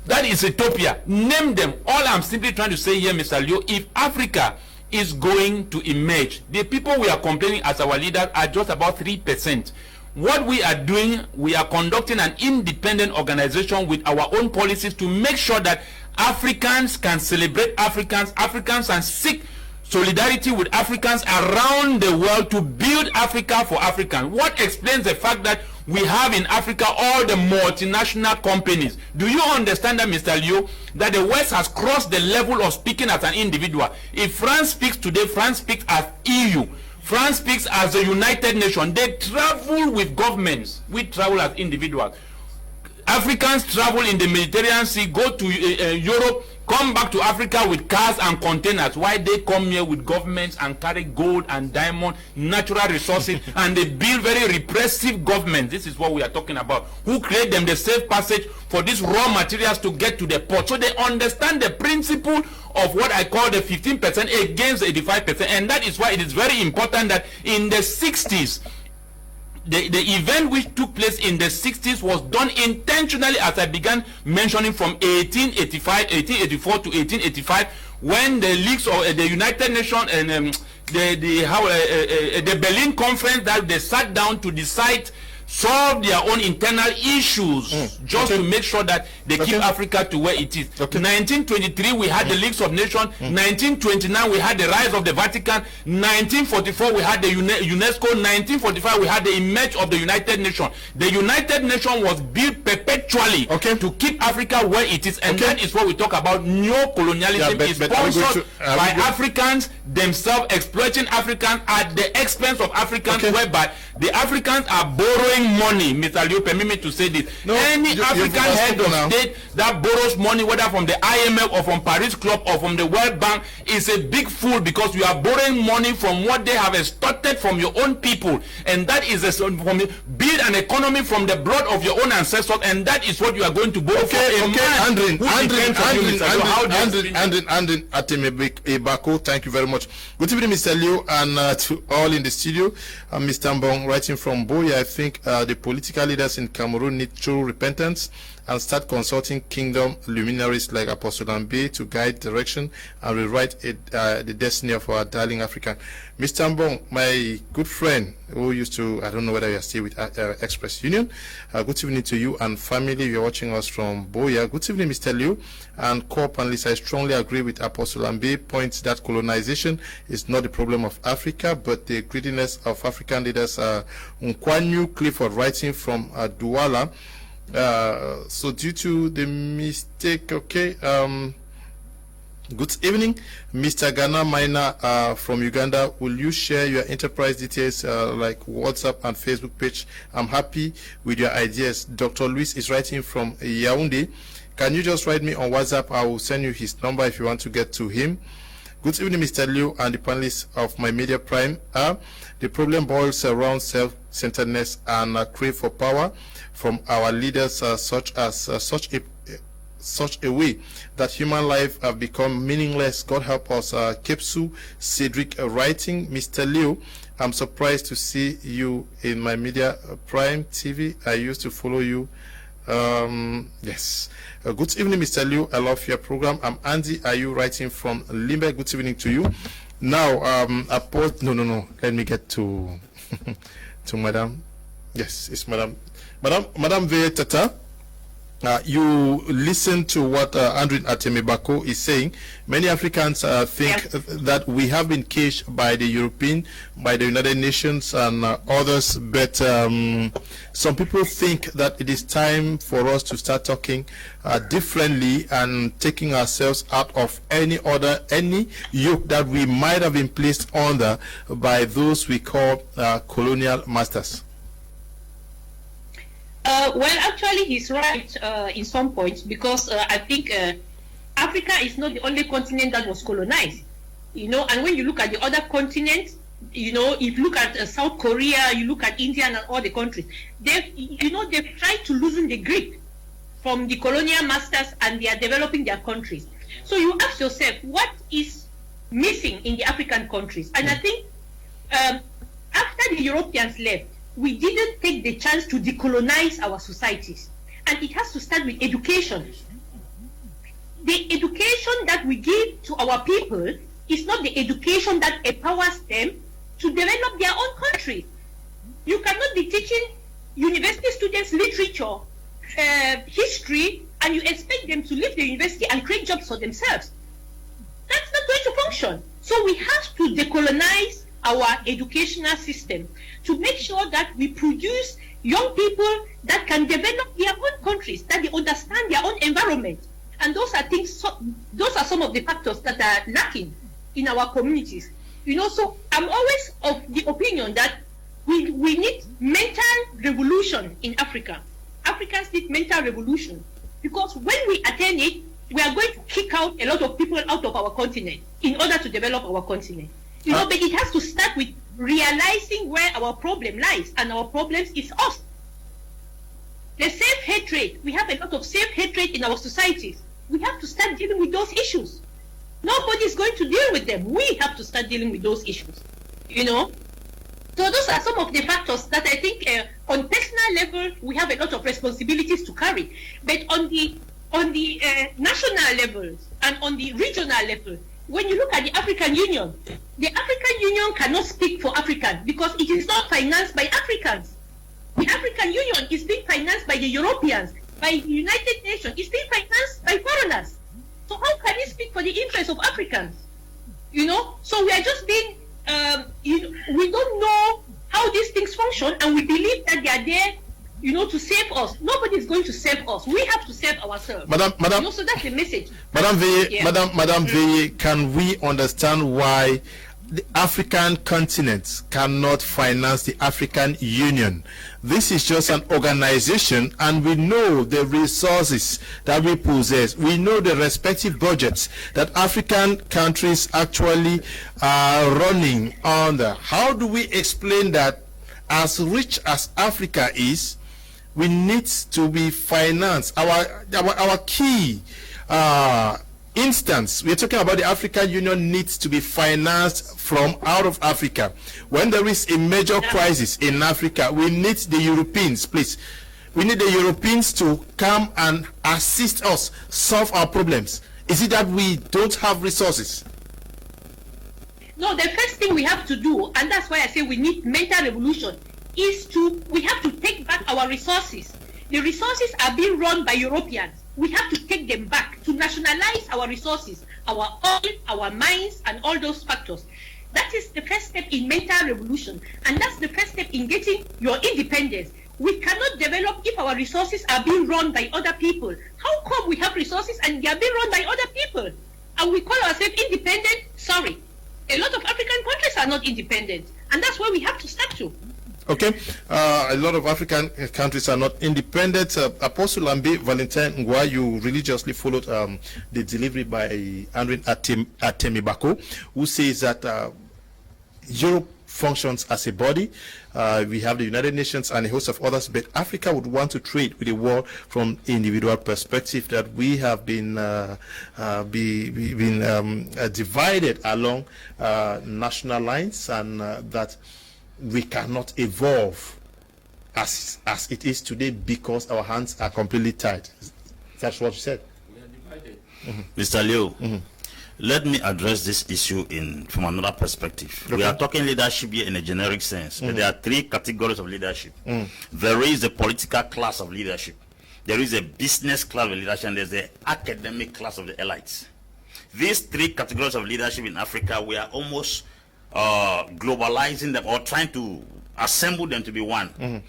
That is Ethiopia. Name them. All I'm simply trying to say here, Mr. Leo, if Africa is going to emerge, the people we are complaining as our leaders are just about 3%. What we are doing, we are conducting an independent organization with our own policies to make sure that Africans can celebrate Africans and seek solidarity with Africans around the world to build Africa for Africans. What explains the fact that we have in Africa all the multinational companies? Do you understand that, Mr. Leo, that the West has crossed the level of speaking as an individual? If France speaks today, France speaks as EU. France speaks as the United Nations. They travel with governments. We travel as individuals. Africans travel in the Mediterranean Sea, go to Europe, come back to Africa with cars and containers. Why they come here with governments and carry gold and diamond, natural resources, and they build very repressive governments. This is what we are talking about. Who create them the safe passage for these raw materials to get to the port. So they understand the principle of what I call the 15% against 85%. And that is why it is very important that in the 60s, the event which took place in the 60s was done intentionally, as I began mentioning, from 1884 to 1885, when the leagues of the United Nations and the Berlin Conference, that they sat down to decide, solve their own internal issues, just to make sure that they keep Africa to where it is. 1923 we had the Leagues of Nations. 1929 we had the rise of the Vatican. 1944 we had the UNESCO. 1945 we had the emerge of the United Nations. The United Nations was built perpetually to keep Africa where it is, and that is what we talk about. Neo-colonialism is sponsored by Africans themselves, exploiting Africans at the expense of Africans, whereby the Africans are borrowing money. Mr. Liu, permit me to say this. Any African head of state that borrows money, whether from the IMF or from Paris Club or from the World Bank, is a big fool, because you are borrowing money from what they have extorted from your own people, and that is build an economy from the blood of your own ancestors, and that is what you are going to borrow from. Andrin, Atem, Ebako, thank you very much. Good evening, Mr. Liu, and to all in the studio. Mr. Mbong, writing from Veye, I think the political leaders in Cameroon need true repentance and start consulting kingdom luminaries like Apostle Ambe to guide direction and rewrite the destiny of our darling Africa. Mr. Mbong, my good friend who used to, I don't know whether you are still with Express Union, good evening to you and family. You're watching us from Boya. Good evening, Mr. Liu and core panelists. I strongly agree with Apostle Ambe points that colonization is not the problem of Africa, but the greediness of African leaders. Ngwa Clifford writing from Douala. So due to the mistake, okay, good evening, Mr. Gana, Maina from Uganda. Will you share your enterprise details like WhatsApp and Facebook page? I'm happy with your ideas. Dr. Luis is writing from Yaoundé. Can you just write me on WhatsApp? I will send you his number if you want to get to him. Good evening, Mr. Liu and the panelists of my media prime. The problem boils around self-centeredness and a crave for power from our leaders, such a way that human life have become meaningless. God help us. Kepsu Cedric writing, Mr. Liu, I'm surprised to see you in my media prime TV. I used to follow you. Yes. Good evening, Mr. Liu. I love your program. I'm Andy. Are you writing from Limbe? Good evening to you. Now, no. Let me get to to Madam. Yes, it's Madam Veye Tata. You listen to what Andrin Atem Ebako is saying. Many Africans think that we have been caged by the European, by the United Nations and others, but some people think that it is time for us to start talking differently and taking ourselves out of any yoke that we might have been placed under by those we call colonial masters. Well, actually, he's right in some points, because I think Africa is not the only continent that was colonized. And when you look at the other continents, if you look at South Korea, you look at India and all the countries, they've tried to loosen the grip from the colonial masters, and they are developing their countries. So you ask yourself, what is missing in the African countries? And I think after the Europeans left, we didn't take the chance to decolonize our societies. And it has to start with education. The education that we give to our people is not the education that empowers them to develop their own country. You cannot be teaching university students literature, history, and you expect them to leave the university and create jobs for themselves. That's not going to function. So we have to decolonize our educational system to make sure that we produce young people that can develop their own countries, that they understand their own environment. And those are those are some of the factors that are lacking in our communities. So I'm always of the opinion that we need mental revolution in Africa. Africans need mental revolution, because when we attain it, we are going to kick out a lot of people out of our continent in order to develop our continent. But it has to start with realizing where our problem lies, and our problem is us. The self-hatred, we have a lot of self-hatred in our societies. We have to start dealing with those issues. Nobody is going to deal with them. We have to start dealing with those issues. So those are some of the factors that I think on personal level we have a lot of responsibilities to carry. But on the national level and on the regional level, when you look at the African Union cannot speak for Africans, because it is not financed by Africans. The African Union is being financed by the Europeans, by the United Nations. It's being financed by foreigners. So how can it speak for the interests of Africans? So we are just being, we don't know how these things function, and we believe that they are there, to save us. Nobody is going to save us. We have to save ourselves. Madam, so that's the message. Madam Veye, Madam Veye, can we understand why the African continent cannot finance the African Union? This is just an organization, and we know the resources that we possess. We know the respective budgets that African countries actually are running under. How do we explain that, as rich as Africa is, we need to be financed? Our key instance, we're talking about the African Union needs to be financed from out of Africa. When there is a major crisis in Africa, we need the Europeans, please. We need the Europeans to come and assist us solve our problems. Is it that we don't have resources? No, the first thing we have to do, and that's why I say we need mental revolution, is we have to take back our resources. The resources are being run by Europeans. We have to take them back, to nationalize our resources, our oil, our mines, and all those factors. That is the first step in mental revolution, and that's the first step in getting your independence. We cannot develop if our resources are being run by other people. How come we have resources and they are being run by other people? And we call ourselves independent? Sorry. A lot of African countries are not independent, and that's where we have to start to. Okay, a lot of African countries are not independent. Apostle Ambe, Valentine, Ngwa, you religiously followed the delivery by Andrin Atem Ebako, who says that Europe functions as a body. We have the United Nations and a host of others, but Africa would want to trade with the world from individual perspective, that we have been divided along national lines, and that we cannot evolve as it is today because our hands are completely tied. That's what you said. We are divided. Mr. Leo, let me address this issue from another perspective. Okay. We are talking leadership here in a generic sense, but there are three categories of leadership. There is a political class of leadership, there is a business class of leadership, and there's the academic class of the elites. These three categories of leadership in Africa, we are almost globalizing them, or trying to assemble them to be one.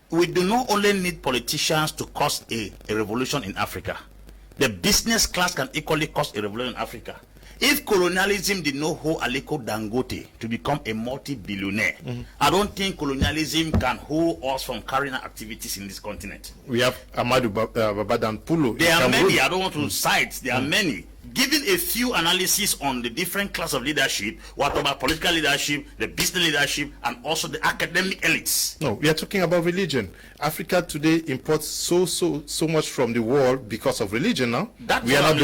We do not only need politicians to cause a revolution in Africa. The business class can equally cause a revolution in Africa. If colonialism did not hold Aliko Dangote to become a multi-billionaire, I don't think colonialism can hold us from carrying out activities in this continent. We have Amadou Babadan Pulo. There are many, I don't want to cite, there are many. Given a few analysis on the different class of leadership, what about political leadership, the business leadership, and also the academic elites? No, we are talking about religion. Africa today imports so much from the world because of religion now. We are not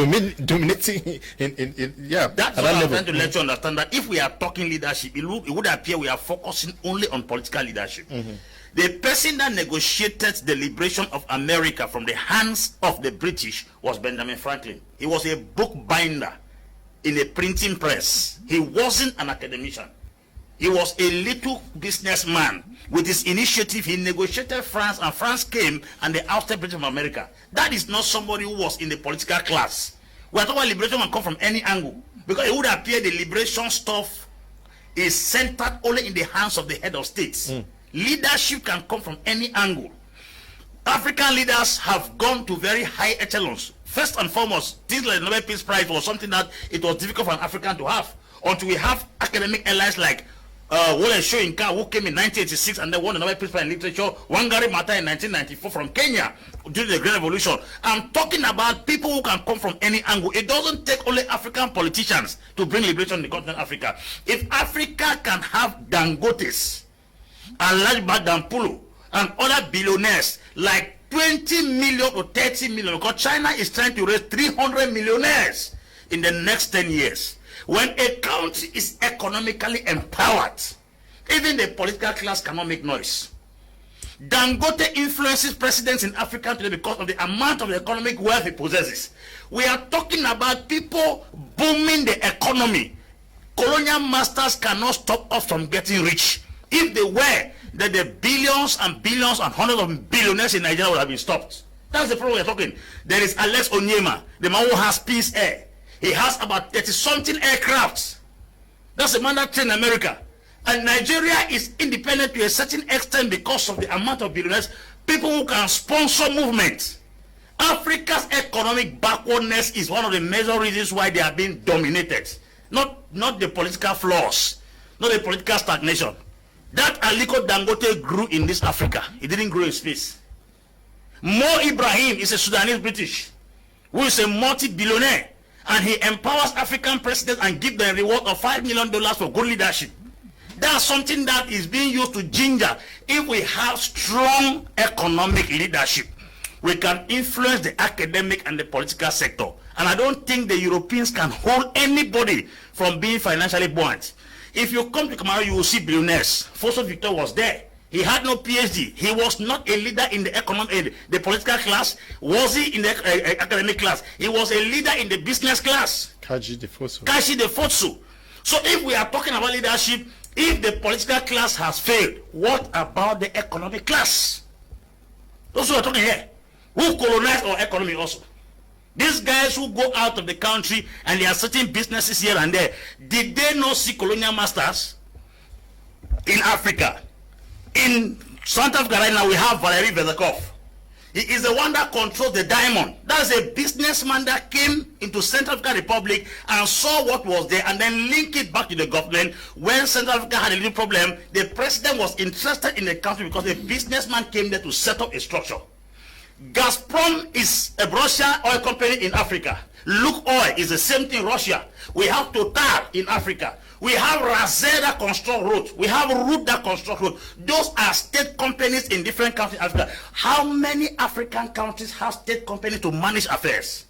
dominating That's what I'm trying to let you understand, that if we are talking leadership, it would appear we are focusing only on political leadership. The person that negotiated the liberation of America from the hands of the British was Benjamin Franklin. He was a bookbinder in a printing press. He wasn't an academician. He was a little businessman. With his initiative, he negotiated France, and France came and they ousted Britain from America. That is not somebody who was in the political class. We are talking about liberation can come from any angle, because it would appear the liberation stuff is centered only in the hands of the head of states. Leadership can come from any angle. African leaders have gone to very high echelons. First and foremost, things like the Nobel Peace Prize was something that it was difficult for an African to have, until we have academic allies like Wole Soyinka, who came in 1986 and then won the Nobel Peace Prize in Literature, Wangari Maathai in 1994 from Kenya during the Great Revolution. I'm talking about people who can come from any angle. It doesn't take only African politicians to bring liberation in the continent of Africa. If Africa can have Dangotes and large Badampulo and other billionaires like 20 million or 30 million, because China is trying to raise 300 millionaires in the next 10 years. When a country is economically empowered, even the political class cannot make noise. Dangote influences presidents in Africa today because of the amount of economic wealth he possesses. We are talking about people booming the economy. Colonial masters cannot stop us from getting rich. If they were, that the billions and billions and hundreds of billionaires in Nigeria would have been stopped. That's the problem we're talking. There is Alex Onyema, the man who has Peace Air. He has about 30-something aircrafts. That's the man that trained America. And Nigeria is independent to a certain extent because of the amount of billionaires, people who can sponsor movements. Africa's economic backwardness is one of the major reasons why they are being dominated. Not the political flaws, not the political stagnation. That Aliko Dangote grew in this Africa. He didn't grow in space. Mo Ibrahim is a Sudanese British who is a multi-billionaire, and he empowers African presidents and gives them a reward of $5 million for good leadership. That's something that is being used to ginger. If we have strong economic leadership, we can influence the academic and the political sector. And I don't think the Europeans can hold anybody from being financially buoyant. If you come to Cameroon, you will see billionaires. Fosso Victor was there. He had no PhD. He was not a leader in the economic, the political class. Was he in the academic class? He was a leader in the business class. Kaji de Fosso. Kaji de Fosso. So if we are talking about leadership, if the political class has failed, what about the economic class? Those who are talking here, who colonize our economy also. These guys who go out of the country and they are setting businesses here and there, did they not see colonial masters in Africa? In South Africa right now, we have Veye. He is the one that controls the diamond. That's a businessman that came into Central African Republic and saw what was there and then linked it back to the government. When Central Africa had a little problem, the president was interested in the country because a businessman came there to set up a structure. Gazprom is a Russian oil company in Africa. Look Oil is the same thing in Russia. We have Total in Africa. We have Razer that construct roads. We have Root that construct roads. Those are state companies in different countries in Africa. How many African countries have state companies to manage affairs?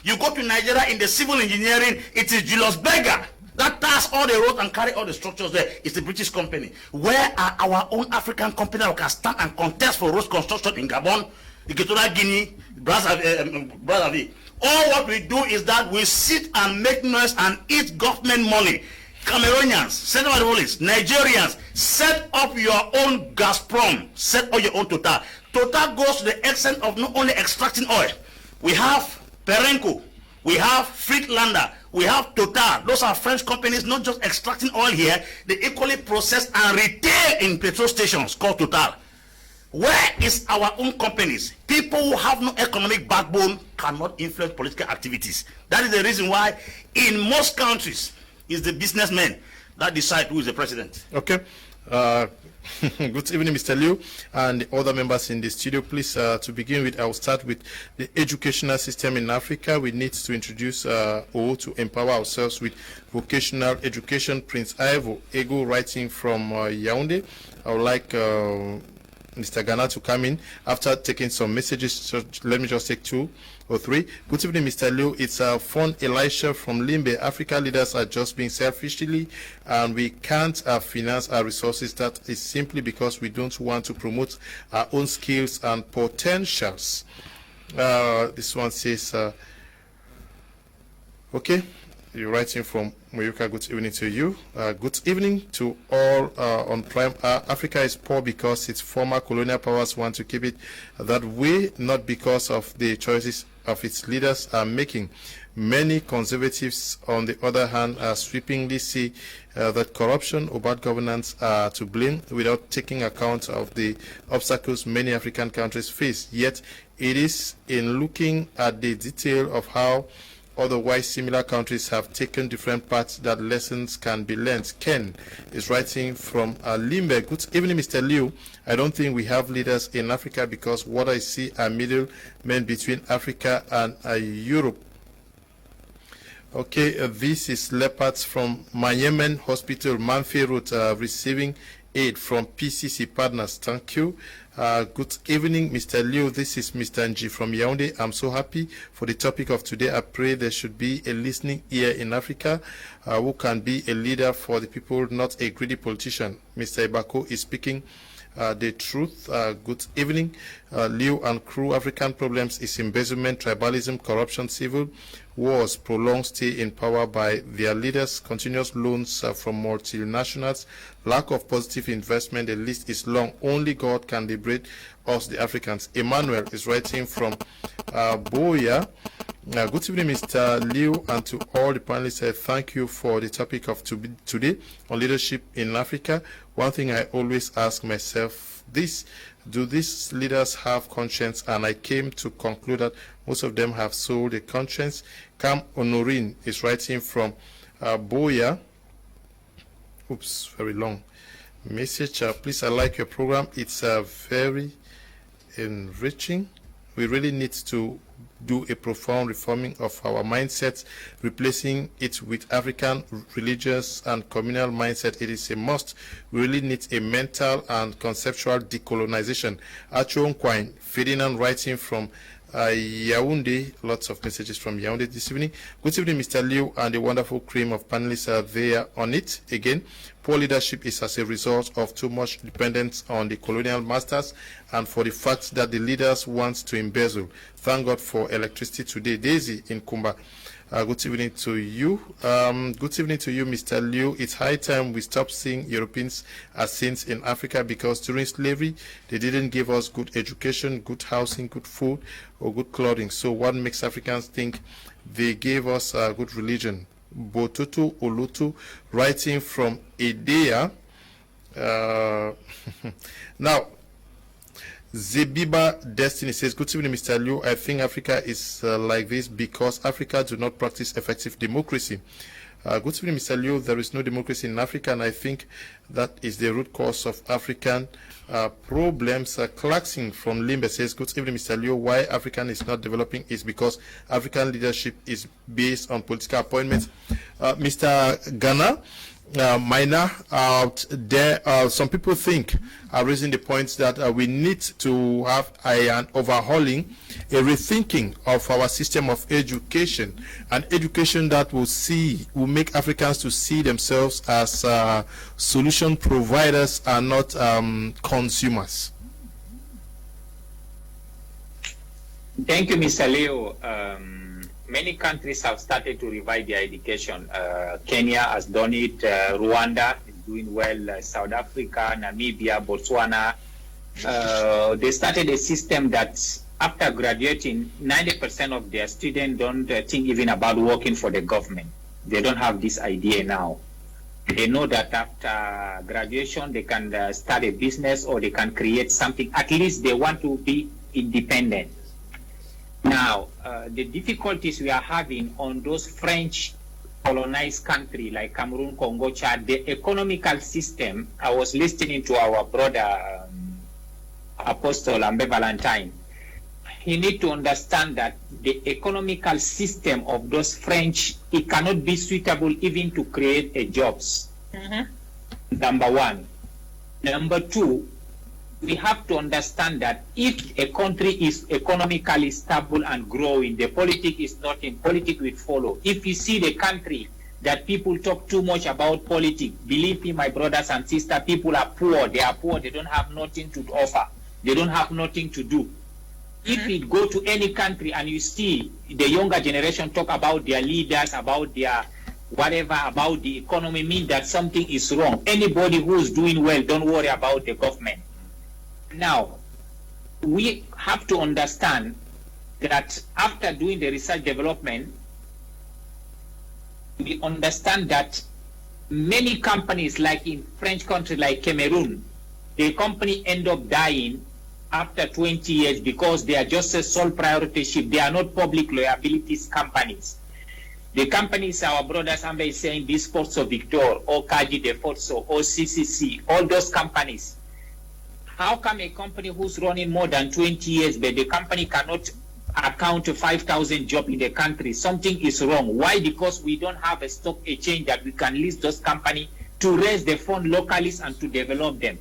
You go to Nigeria in the civil engineering, it is Julius Berger that ties all the roads and carry all the structures there. It's a British company. Where are our own African companies that can stand and contest for road construction in Gabon, Equatorial Guinea, Brazzaville? All what we do is that we sit and make noise and eat government money. Cameroonians, Central Republics, Nigerians, set up your own Gazprom, set up your own Total. Total goes to the extent of not only extracting oil. We have Perenco, we have Friedlander, we have Total. Those are French companies, not just extracting oil here, they equally process and retail in petrol stations called Total. Where is our own companies? People who have no economic backbone cannot influence political activities. That is the reason why in most countries, it's the businessmen that decide who is the president. Okay. Good evening, Mr. Liu, and the other members in the studio. Please, to begin with, I will start with the educational system in Africa. We need to introduce or to empower ourselves with vocational education. Prince Ivo Ego, writing from Yaoundé. I would like Mr. Gana to come in after taking some messages. So let me just take 2 or 3. Good evening, Mr. Liu. It's Fon Elisha from Limbe. Africa leaders are just being selfishly, and we can't finance our resources. That is simply because we don't want to promote our own skills and potentials. This one says, okay, you're writing from Moyoka. Good evening to you. Good evening to all on Prime. Africa is poor because its former colonial powers want to keep it that way, not because of the choices of its leaders are making. Many conservatives, on the other hand, sweepingly see that corruption or bad governance are to blame without taking account of the obstacles many African countries face. Yet, it is in looking at the detail of how otherwise similar countries have taken different paths that lessons can be learned. Ken is writing from Limbe. Good evening, Mr. Liu. I don't think we have leaders in Africa because what I see are middlemen between Africa and Europe. Okay, this is Leopards from Mayemen Hospital, Manfi Road, receiving aid from PCC partners. Thank you. Good evening, Mr. Liu. This is Mr. Nji from Yaoundé. I'm so happy for the topic of today. I pray there should be a listening ear in Africa who can be a leader for the people, not a greedy politician. Mr. Ebako is speaking the truth. Good evening, Liu and crew. African problems is embezzlement, tribalism, corruption, civil wars, prolonged stay in power by their leaders, continuous loans from multinationals, lack of positive investment. The list is long. Only God can liberate us, the Africans. Emmanuel is writing from Boya. Good evening, Mr. Liu, and to all the panelists. Thank you for the topic of today on leadership in Africa. One thing I always ask myself this: do these leaders have conscience? And I came to conclude that most of them have sold a conscience. Kam Honorin is writing from Boya. Oops, very long message. Please, I like your program. It's very enriching. We really need to do a profound reforming of our mindsets, replacing it with African religious and communal mindset. It is a must. We really need a mental and conceptual decolonization. Achon Kwine, Ferdinand, writing from Yaoundé. Lots of messages from Yaoundé this evening. Good evening, Mr. Liu, and the wonderful cream of panelists are there on it. Again, poor leadership is as a result of too much dependence on the colonial masters and for the fact that the leaders want to embezzle. Thank God for electricity today. Daisy in Kumba. Good evening to you. Good evening to you, Mr. Liu. It's high time we stop seeing Europeans as saints in Africa, because during slavery, they didn't give us good education, good housing, good food, or good clothing. So what makes Africans think they gave us good religion? Botutu Olutu, writing from Edea. Now, Zebiba Destiny says, good evening, Mr. Liu. I think Africa is like this because Africa do not practice effective democracy. Good evening, Mr. Liu. There is no democracy in Africa, and I think that is the root cause of African problems. Clarkson from Limbe says, good evening, Mr. Liu. Why African is not developing is because African leadership is based on political appointments. Mr. Gana, Maina out there, some people think are raising the points that we need to have an overhauling, a rethinking of our system of education, an education that will make Africans to see themselves as solution providers and not consumers. Thank you, Mr. Leo. Many countries have started to revive their education. Kenya has done it, Rwanda is doing well, South Africa, Namibia, Botswana. They started a system that after graduating, 90% of their students don't think even about working for the government. They don't have this idea now. They know that after graduation, they can start a business or they can create something. At least they want to be independent. Now, the difficulties we are having on those French colonized countries like Cameroon, Congo, Chad, the economical system, I was listening to our brother, Apostle Ambe Valentine. You need to understand that the economical system of those French, it cannot be suitable even to create a jobs. Number one. Number two, we have to understand that if a country is economically stable and growing, the politics is not in, politics will follow. If you see the country that people talk too much about politics, believe me, my brothers and sisters, people are poor, they don't have nothing to offer, they don't have nothing to do. If you go to any country and you see the younger generation talk about their leaders, about their whatever, about the economy, means that something is wrong. Anybody who is doing well, don't worry about the government. Now, we have to understand that after doing the research development, we understand that many companies, like in French country like Cameroon, the company end up dying after 20 years because they are just a sole proprietorship. They are not public liabilities companies. The companies, our brothers Ambe is saying, these Ports of Victor, or Kaji de Forso, or CCC, all those companies. How come a company who's running more than 20 years, but the company cannot account to 5,000 jobs in the country? Something is wrong. Why? Because we don't have a stock exchange that we can list those companies to raise the fund locally and to develop them.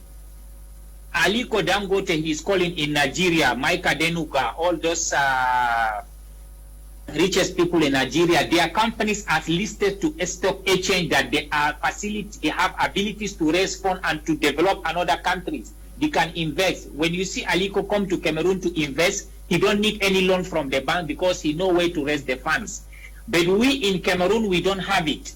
Aliko Dangote, he's calling in Nigeria, Micah Denuka, all those richest people in Nigeria, their companies are listed to a stock exchange that they are they have abilities to raise funds and to develop another countries. They can invest. When you see Aliko come to Cameroon to invest, he don't need any loan from the bank because he knows where to raise the funds. But we in Cameroon, we don't have it.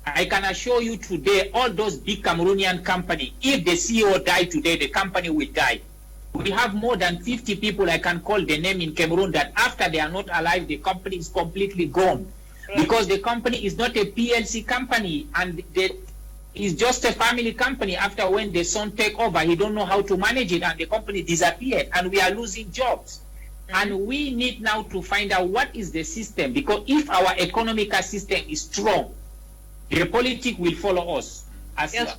I can assure you today, all those big Cameroonian companies, if the CEO die today, the company will die. We have more than 50 people, I can call the name in Cameroon, that after they are not alive, the company is completely gone. Because the company is not a PLC company, and it's just a family company. After when the son take over, he don't know how to manage it, and the company disappeared, and we are losing jobs. And we need now to find out what is the system, because if our economical system is strong, the politics will follow us. Yes.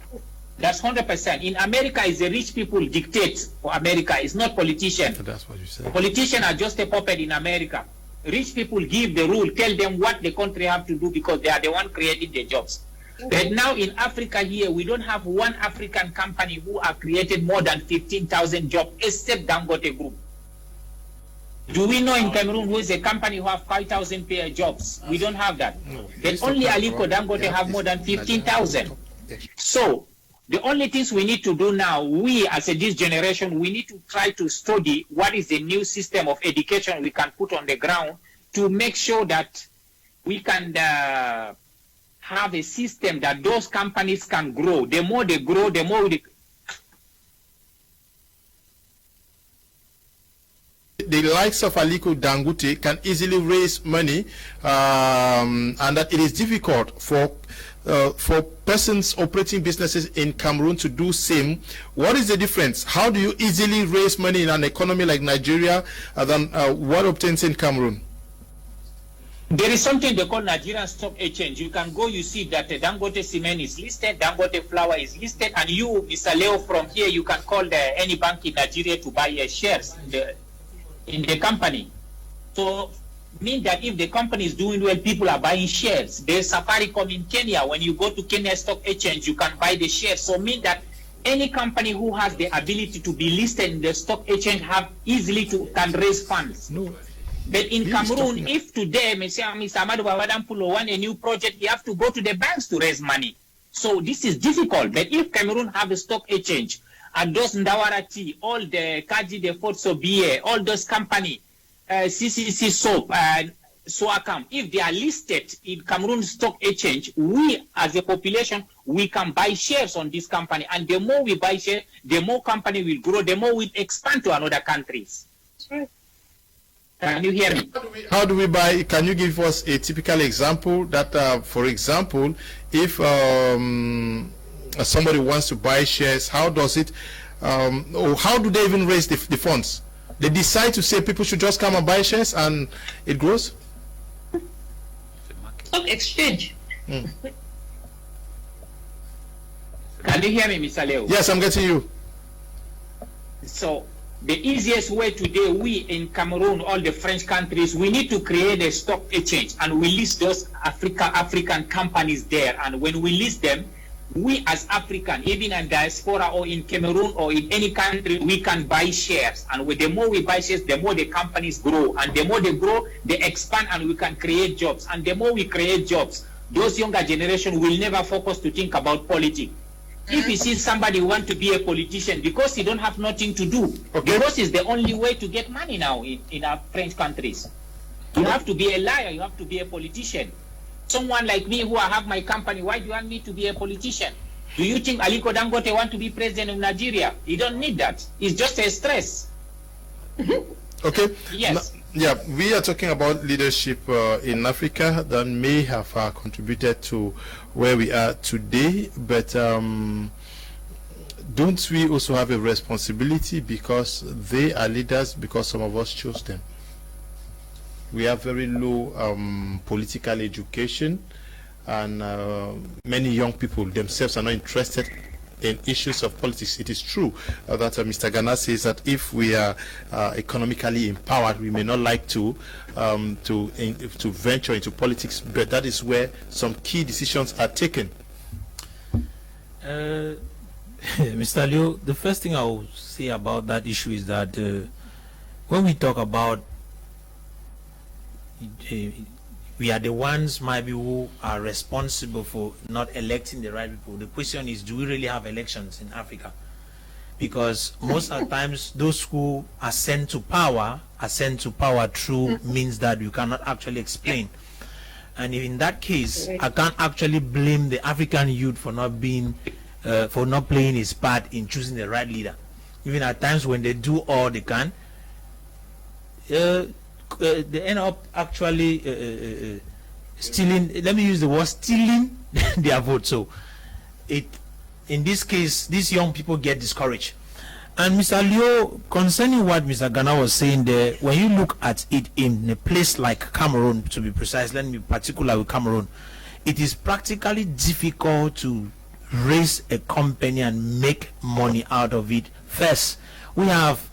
That's 100%. In America, it's the rich people dictate for America. It's not politicians. So that's what you said. Politicians are just a puppet in America. Rich people give the rule, tell them what the country have to do because they are the one creating the jobs. But now in Africa here, we don't have one African company who have created more than 15,000 jobs except Dangote Group. Do we know in Cameroon who is a company who have 5,000 jobs? We don't have that. No, But only Aliko Dangote have more than 15,000. So the only things we need to do now, we as this generation, we need to try to study what is the new system of education we can put on the ground to make sure that we can have a system that those companies can grow. The more they grow, the more the likes of Aliko Dangote can easily raise money, and that it is difficult for persons operating businesses in Cameroon to do same. What is the difference? How do you easily raise money in an economy like Nigeria than what obtains in Cameroon? There is something they call Nigerian Stock Exchange. You can go, you see that Dangote Cement is listed, Dangote Flour is listed, and you, Mr. Leo, from here, you can call any bank in Nigeria to buy shares in the company. So, mean that if the company is doing well, people are buying shares. There's Safaricom in Kenya. When you go to Kenya Stock Exchange, you can buy the shares. So, mean that any company who has the ability to be listed in the stock exchange can raise funds. No. But in Cameroon, if today Mr. Amadou Babadampulo want a new project, he have to go to the banks to raise money. So this is difficult. But if Cameroon have a stock exchange, and those Ndawarati, all the Kaji, the Fortso Veye, all those companies, CCC Soap, and Swakam, if they are listed in Cameroon stock exchange, we as a population, we can buy shares on this company. And the more we buy shares, the more company will grow, the more we expand to another countries. Can you hear me? How do we buy? Can you give us a typical example that, for example, if somebody wants to buy shares, how does it, or how do they even raise the funds? They decide to say people should just come and buy shares and it grows? Stock exchange. Can you hear me, Mr. Leo? Yes, I'm getting you. So, the easiest way today, we in Cameroon, all the French countries, we need to create a stock exchange and we list those African companies there. And when we list them, we as African, even in diaspora or in Cameroon or in any country, we can buy shares. And the more we buy shares, the more the companies grow. And the more they grow, they expand and we can create jobs. And the more we create jobs, those younger generation will never focus to think about politics. If you see somebody who want to be a politician because he don't have nothing to do, because it's the only way to get money now in our French countries. You have to be a liar, you have to be a politician. Someone like me who I have my company, why do you want me to be a politician? Do you think Aliko Dangote want to be president of Nigeria? He don't need that. It's just a stress. Okay. Yes. Yeah, we are talking about leadership in Africa that may have contributed to where we are today, but don't we also have a responsibility because they are leaders because some of us chose them? We have very low political education, and many young people themselves are not interested in issues of politics. It is true that Mr. Gana says that if we are economically empowered, we may not like to venture into politics, but that is where some key decisions are taken. Mr. Leo, the first thing I will say about that issue is that when we talk about we are the ones maybe who are responsible for not electing the right people. The question is, do we really have elections in Africa? Because most of the times those who are sent to power through means that you cannot actually explain. And in that case, I can't actually blame the African youth for not being for not playing his part in choosing the right leader. Even at times when they do all they can, they end up actually stealing, let me use the word stealing their vote. So in this case, these young people get discouraged. And Mr. Leo, concerning what Mr. Gana was saying there, when you look at it in a place like Cameroon, to be precise, let me be particular with Cameroon, it is practically difficult to raise a company and make money out of it. First, we have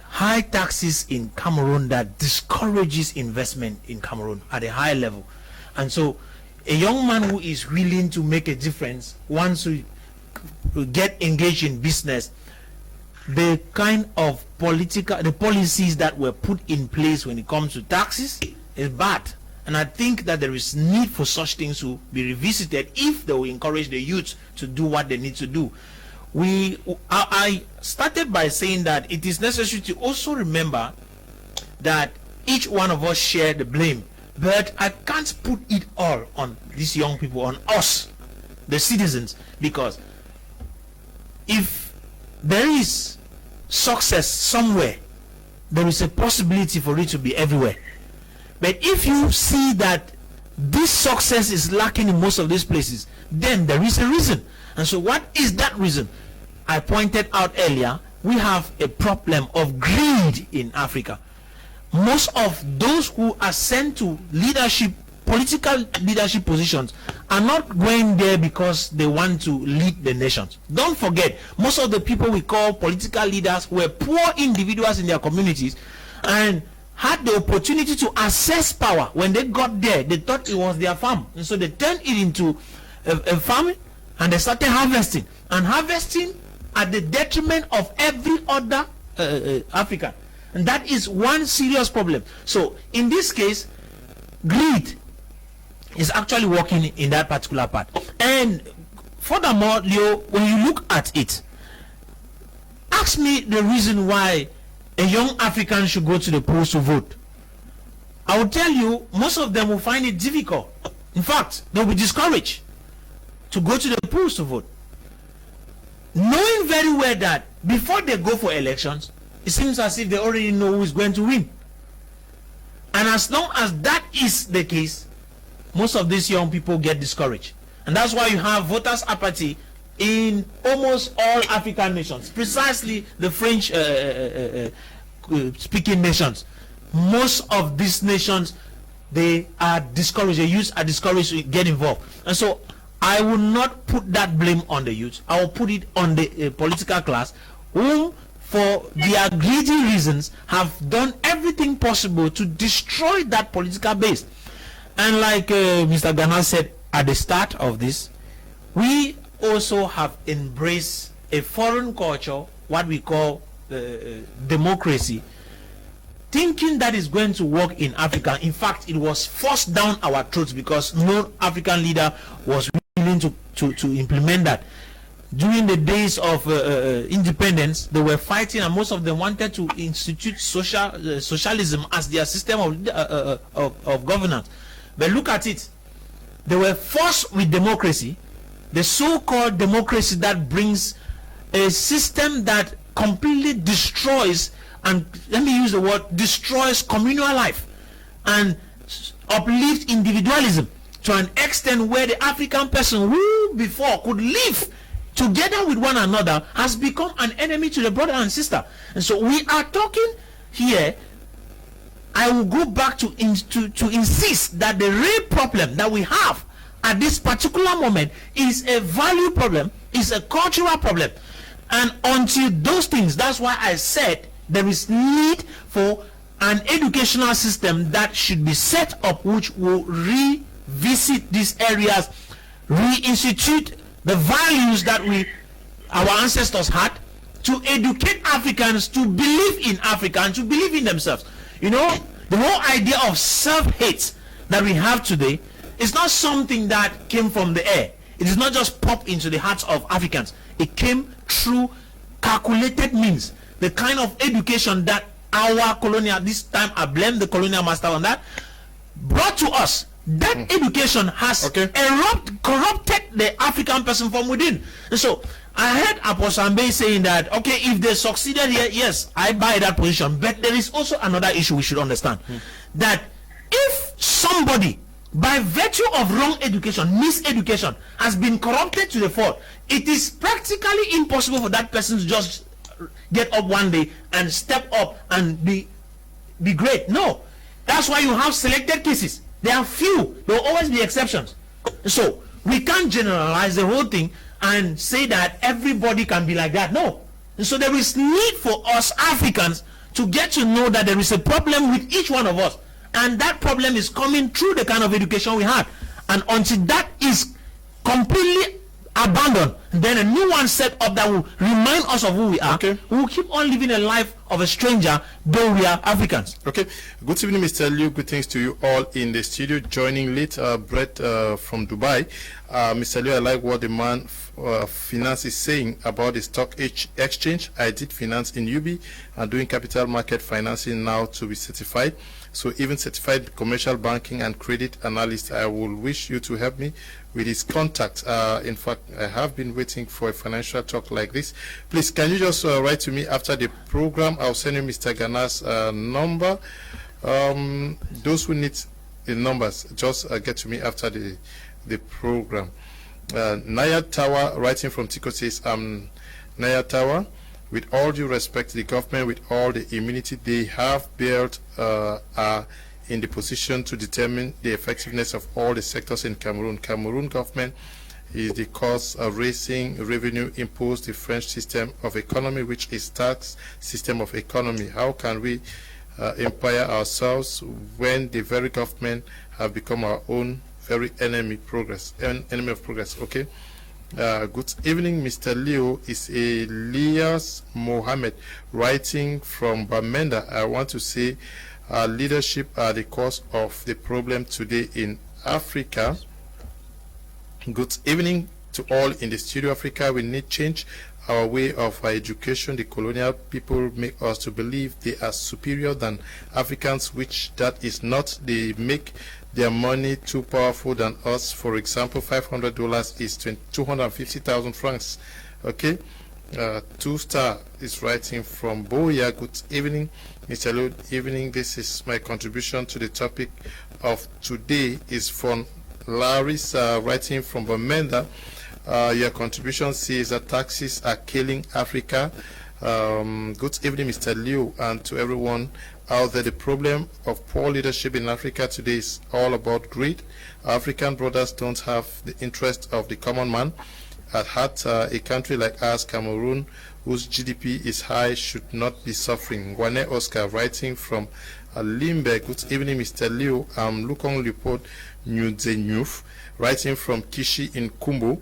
high taxes in Cameroon that discourages investment in Cameroon at a high level. And so a young man who is willing to make a difference, wants to get engaged in business, the kind of the policies that were put in place when it comes to taxes is bad. And I think that there is need for such things to be revisited if they will encourage the youth to do what they need to do. I started by saying that it is necessary to also remember that each one of us share the blame, but I can't put it all on these young people, on us, the citizens, because if there is success somewhere, there is a possibility for it to be everywhere. But if you see that this success is lacking in most of these places, then there is a reason. And so what is that reason? I pointed out earlier, we have a problem of greed in Africa. Most of those who are sent to leadership, political leadership positions, are not going there because they want to lead the nations. Don't forget, most of the people we call political leaders were poor individuals in their communities and had the opportunity to access power. When they got there, they thought it was their farm, and so they turned it into a farming, and they started harvesting at the detriment of every other African. And that is one serious problem. So in this case, greed is actually working in that particular part. And furthermore, Leo, when you look at it, ask me the reason why a young African should go to the polls to vote. I will tell you, most of them will find it difficult. In fact, they'll be discouraged to go to the polls to vote, knowing very well that before they go for elections, it seems as if they already know who is going to win. And as long as that is the case, most of these young people get discouraged. And that's why you have voters' apathy in almost all African nations, precisely the French speaking nations. Most of these nations, they are discouraged, the youth are discouraged to get involved. And so I will not put that blame on the youth. I will put it on the political class, whom for their greedy reasons have done everything possible to destroy that political base. And like Mr. Gana said at the start of this, we also have embraced a foreign culture, what we call democracy, thinking that is going to work in Africa. In fact, it was forced down our throats because no African leader was willing to implement that. During the days of independence, they were fighting, and most of them wanted to institute socialism as their system of governance. But look at it. They were forced with democracy, the so-called democracy that brings a system that completely destroys, and let me use the word, destroys communal life and uplifts individualism to an extent where the African person who before could live together with one another has become an enemy to the brother and sister. And so we are talking here. I will go back to insist that the real problem that we have at this particular moment is a value problem, is a cultural problem. And until those things, that's why I said there is need for an educational system that should be set up, which will revisit these areas, reinstitute the values that our ancestors had, to educate Africans to believe in Africa and to believe in themselves. You know, the whole idea of self-hate that we have today is not something that came from the air. It is not just popped into the hearts of Africans. It came through calculated means. The kind of education that our colonial, this time I blame the colonial master on that, brought to us. That education has corrupted the African person from within. And so I heard Apostle Ambe saying that, okay, if they succeeded here, yes, I buy that position. But there is also another issue we should understand. That if somebody, by virtue of wrong education, miseducation, has been corrupted to the fault, it is practically impossible for that person to just get up one day and step up and be great. No. That's why you have selected cases. There are few. There will always be exceptions. So we can't generalize the whole thing and say that everybody can be like that. No. And so there is need for us Africans to get to know that there is a problem with each one of us. And that problem is coming through the kind of education we had. And until that is completely abandoned, then a new one set up that will remind us of who we are. Okay. We will keep on living a life of a stranger, though we are Africans. Okay. Good evening, Mr. Liu. Good things to you all in the studio. Joining late, Brett from Dubai. Mr. Liu, I like what the man finance is saying about the stock exchange. I did finance in UB and doing capital market financing now to be certified. So even certified commercial banking and credit analyst, I will wish you to help me with his contact. In fact, I have been waiting for a financial talk like this. Please, can you just write to me after the program? I'll send you Mr. Gana's number. Those who need the numbers, just get to me after the program. Naya Tower, writing from Tico, says, Naya Tower, with all due respect, the government, with all the immunity they have built, are in the position to determine the effectiveness of all the sectors in Cameroon. Cameroon government is the cause of raising revenue imposed the French system of economy, which is tax system of economy. How can we empire ourselves when the very government have become our own very enemy of progress? Okay. Good evening, Mr. Leo. Is Elias Mohammed writing from Bamenda. I want to say leadership are the cause of the problem today in Africa. Good evening to all in the studio. Africa, we need change. Our way of education, the colonial people make us to believe they are superior than Africans, which that is not. They make their money too powerful than us. For example, $500 is 250,000 francs. Okay. 2-star is writing from Boya. Good evening, Mr. Lord. Evening. This is my contribution to the topic of today. Is from Larissa, writing from Bamenda. Your contribution says that taxes are killing Africa. Good evening, Mr. Liu, and to everyone out there. The problem of poor leadership in Africa today is all about greed. African brothers don't have the interest of the common man. At heart, a country like ours, Cameroon, whose GDP is high, should not be suffering. Ngwa Oscar, writing from Limbe. Good evening, Mr. Liu. Lukong Report Nyudzenyuf, writing from Kishi in Kumbo.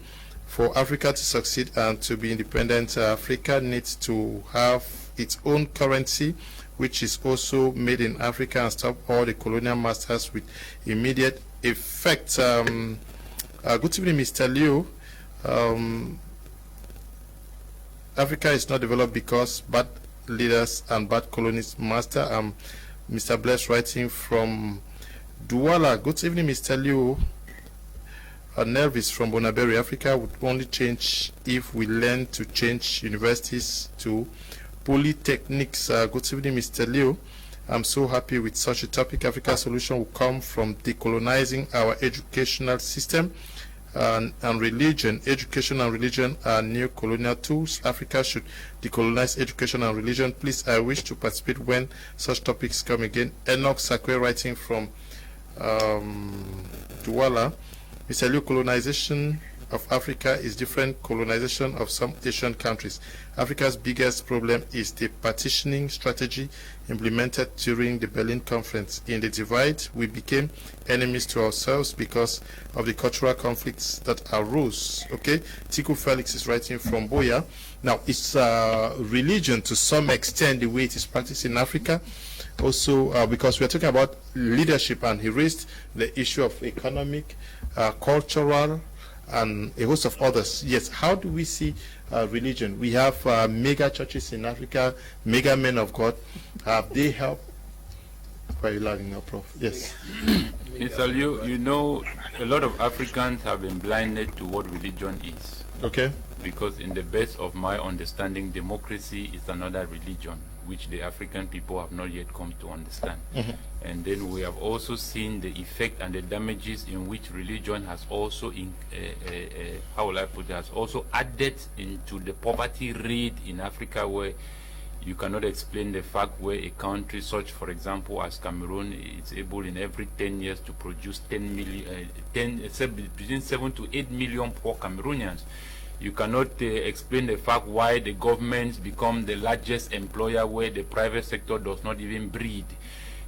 For Africa to succeed and to be independent, Africa needs to have its own currency, which is also made in Africa, and stop all the colonial masters with immediate effect. Good evening, Mr. Liu. Africa is not developed because bad leaders and bad colonists master. Mr. Bless, writing from Douala. Good evening, Mr. Liu. Nervis from Bonaberry. Africa would only change if we learn to change universities to polytechnics. Good evening, Mr. Liu. I'm so happy with such a topic. Africa's solution will come from decolonizing our educational system and religion. Education and religion are new colonial tools. Africa should decolonize education and religion. Please, I wish to participate when such topics come again. Enoch Sakwe, writing from Douala. Mr. Liu, colonization of Africa is different colonization of some Asian countries. Africa's biggest problem is the partitioning strategy implemented during the Berlin Conference. In the divide, we became enemies to ourselves because of the cultural conflicts that arose. Okay, Tiku Felix is writing from Boya. Now, it's religion to some extent the way it is practiced in Africa. Also, because we are talking about leadership, and he raised the issue of economic, cultural, and a host of others. Yes, how do we see religion? We have mega churches in Africa, mega men of God. Have they helped? Why are you laughing now, Prof? Yes. Mr. Liu, you know, a lot of Africans have been blinded to what religion is. Okay. Because in the best of my understanding, democracy is another religion, which the African people have not yet come to understand. And then we have also seen the effect and the damages in which religion has also, how will I put it, has also added into the poverty rate in Africa, where you cannot explain the fact where a country such, for example, as Cameroon, is able in every 10 years to produce 10 million, between 7 to 8 million poor Cameroonians. You cannot explain the fact why the government become the largest employer where the private sector does not even breathe.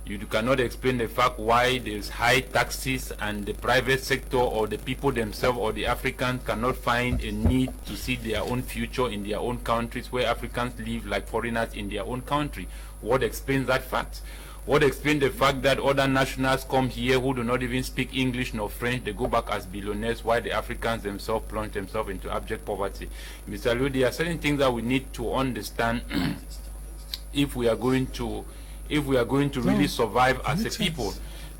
You cannot explain the fact why there's high taxes and the private sector or the people themselves or the Africans cannot find a need to see their own future in their own countries, where Africans live like foreigners in their own country. What explains that fact? What explains the fact that other nationals come here who do not even speak English nor French, they go back as billionaires, while the Africans themselves plunge themselves into abject poverty? Mr. Liu, there are certain things that we need to understand if we are going to really survive as a people.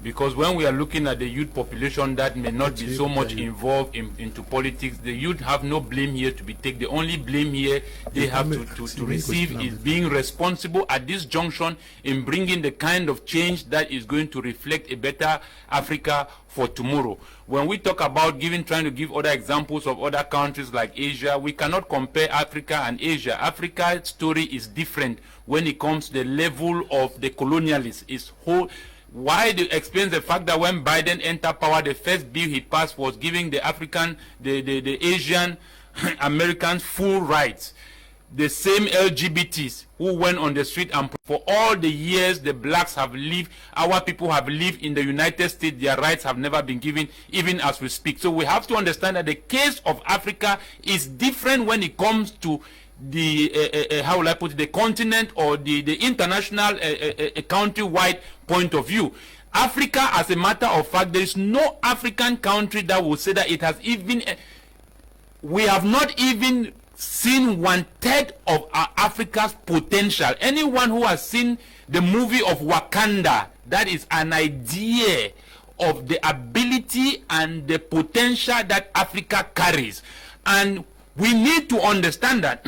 Because when we are looking at the youth population that may not be so much involved into politics, the youth have no blame here to be taken. The only blame here they have to receive is being responsible at this junction in bringing the kind of change that is going to reflect a better Africa for tomorrow. When we talk about trying to give other examples of other countries like Asia, we cannot compare Africa and Asia. Africa's story is different when it comes to the level of the colonialists. Why do you explain the fact that when Biden entered power, the first bill he passed was giving the Asian Americans full rights? The same LGBTs who went on the street, and for all the years the blacks have lived, our people have lived in the United States, their rights have never been given, even as we speak. So we have to understand that the case of Africa is different when it comes to the how will I put it, the continent or the international country-wide point of view. Africa, as a matter of fact, there is no African country that will say that it has even we have not even seen 1/3 of our Africa's potential. Anyone who has seen the movie of Wakanda, that is an idea of the ability and the potential that Africa carries. And we need to understand that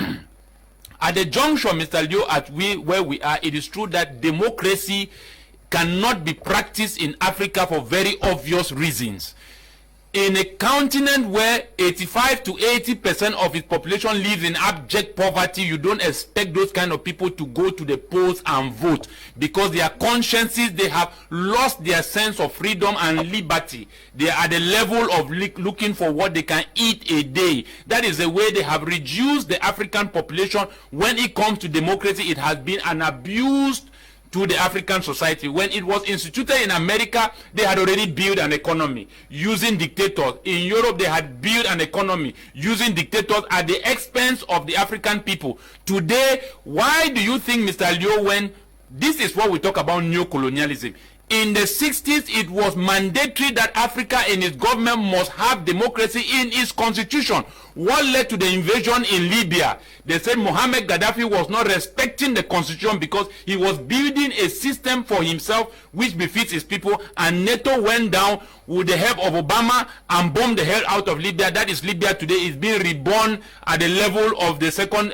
at the junction, Mr. Liu, where we are, it is true that democracy cannot be practiced in Africa for very obvious reasons. In a continent where 85 to 80% of its population lives in abject poverty, you don't expect those kind of people to go to the polls and vote, because their consciences, they have lost their sense of freedom and liberty. They are at the level of looking for what they can eat a day. That is the way they have reduced the African population. When it comes to democracy, it has been an abuse to the African society. When it was instituted in America, they had already built an economy using dictators. In Europe, they had built an economy using dictators at the expense of the African people. Today, why do you think, Mr. Liu, when this is what we talk about neo-colonialism? In the 60s, it was mandatory that Africa and its government must have democracy in its constitution. What led to the invasion in Libya? They said Mohammed Gaddafi was not respecting the constitution because he was building a system for himself which befits his people, and NATO went down with the help of Obama and bombed the hell out of Libya. That is, Libya today is being reborn at the level of the second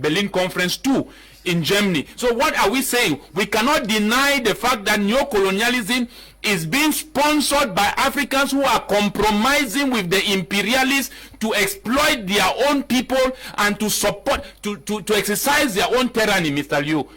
Berlin Conference too, in Germany. So what are we saying? We cannot deny the fact that neo-colonialism is being sponsored by Africans who are compromising with the imperialists to exploit their own people and to support, to exercise their own tyranny, Mr. Liu,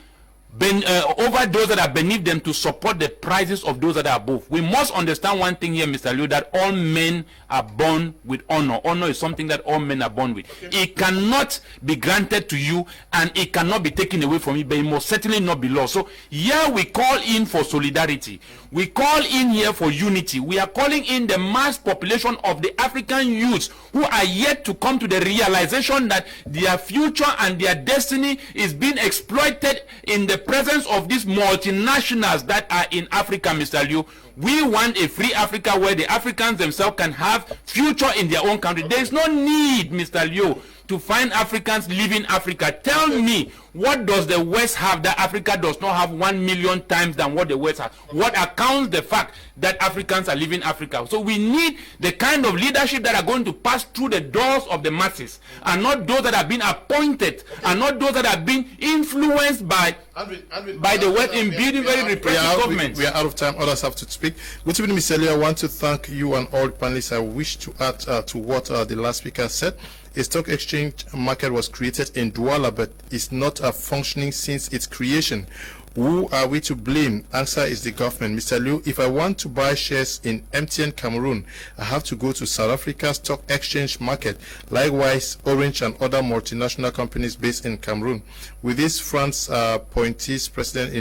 over those that are beneath them, to support the prices of those that are above. We must understand one thing here, Mr. Liu, that all men are born with honor. Honor is something that all men are born with. Okay. It cannot be granted to you and it cannot be taken away from you, but it must certainly not be lost. So here we call in for solidarity. We call in here for unity. We are calling in the mass population of the African youths who are yet to come to the realization that their future and their destiny is being exploited in the presence of these multinationals that are in Africa, Mr. Liu. We want a free Africa where the Africans themselves can have future in their own country. There is no need, Mr. Liu, to find Africans leaving Africa. Tell me, what does the West have that Africa does not have 1 million times than what the West has? What accounts the fact that Africans are leaving Africa? So we need the kind of leadership that are going to pass through the doors of the masses, and not those that have been appointed, and not those that have been influenced by the West in building very repressive governments. We are out of time. Others have to speak. Good evening, Mr. Liu. I want to thank you and all panelists. I wish to add to what the last speaker said. A stock exchange market was created in Douala, but it's not functioning since its creation. Who are we to blame? Answer is the government. Mr. Liu, if I want to buy shares in MTN Cameroon, I have to go to South Africa Stock Exchange market. Likewise, Orange and other multinational companies based in Cameroon. With this France appointees president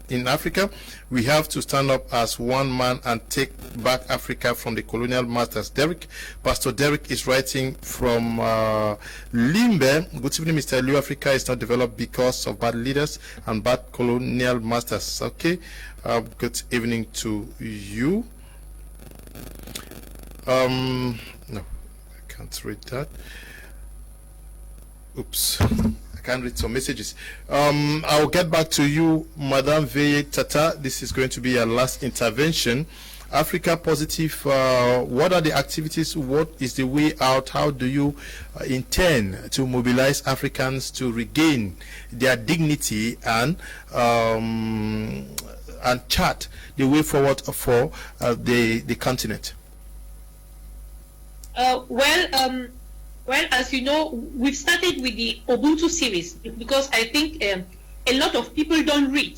in Africa, we have to stand up as one man and take back Africa from the colonial masters. Pastor Derek is writing from Limbe. Good evening, Mr. Liu. Africa is not developed because of bad leaders and bad colonial masters. Okay. Good evening to you. No, I can't read that. Oops. Can't read some messages. I'll get back to you, Madam Veye Tata. This is going to be our last intervention. Africa Positive, what are the activities? What is the way out? How do you intend to mobilize Africans to regain their dignity and chart the way forward for the continent? Well, as you know, we've started with the Ubuntu series because I think a lot of people don't read.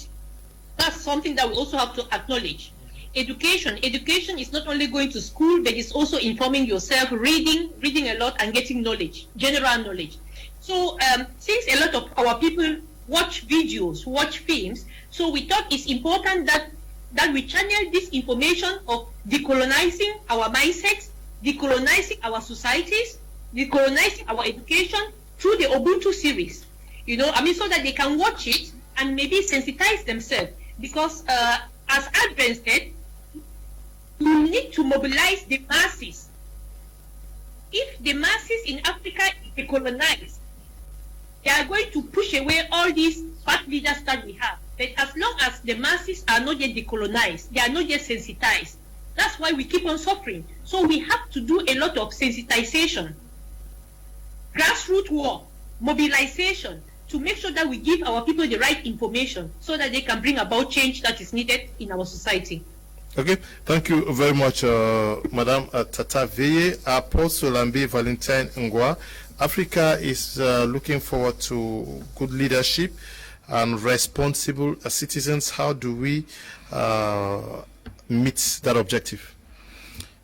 That's something that we also have to acknowledge. Education is not only going to school, but it's also informing yourself, reading a lot and getting knowledge, general knowledge. So since a lot of our people watch videos, watch films, so we thought it's important that we channel this information of decolonizing our mindsets, decolonizing our societies, decolonizing our education through the Ubuntu series, so that they can watch it and maybe sensitize themselves. Because as Andrin said, you need to mobilize the masses. If the masses in Africa is decolonized, they are going to push away all these bad leaders that we have. But as long as the masses are not yet decolonized, they are not yet sensitized, that's why we keep on suffering. So we have to do a lot of sensitization, grassroots work, mobilization, to make sure that we give our people the right information so that they can bring about change that is needed in our society. Okay, thank you very much, Madam Tata Veye. Apostle Ambe, Valentine, Ngwa. Africa is looking forward to good leadership and responsible citizens. How do we meet that objective?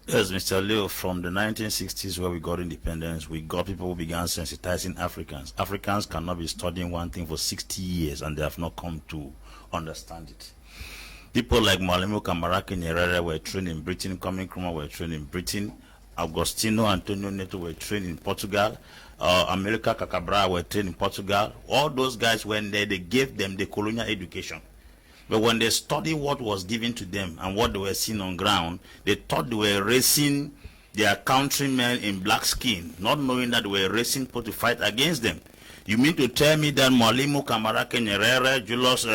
Yes, Mr. Leo, from the 1960s where we got independence, we got people who began sensitizing Africans. Africans cannot be studying one thing for 60 years and they have not come to understand it. People like Malemo Kamaraki Nyerere were trained in Britain, Kwame Nkrumah were trained in Britain, Agostinho Antonio Neto were trained in Portugal, America Kakabra were trained in Portugal. All those guys, when they gave them the colonial education. But when they studied what was given to them and what they were seeing on ground, they thought they were racing their countrymen in black skin, not knowing that they were racing people to fight against them. You mean to tell me that Malemo Kamaraki Nyerere, Julius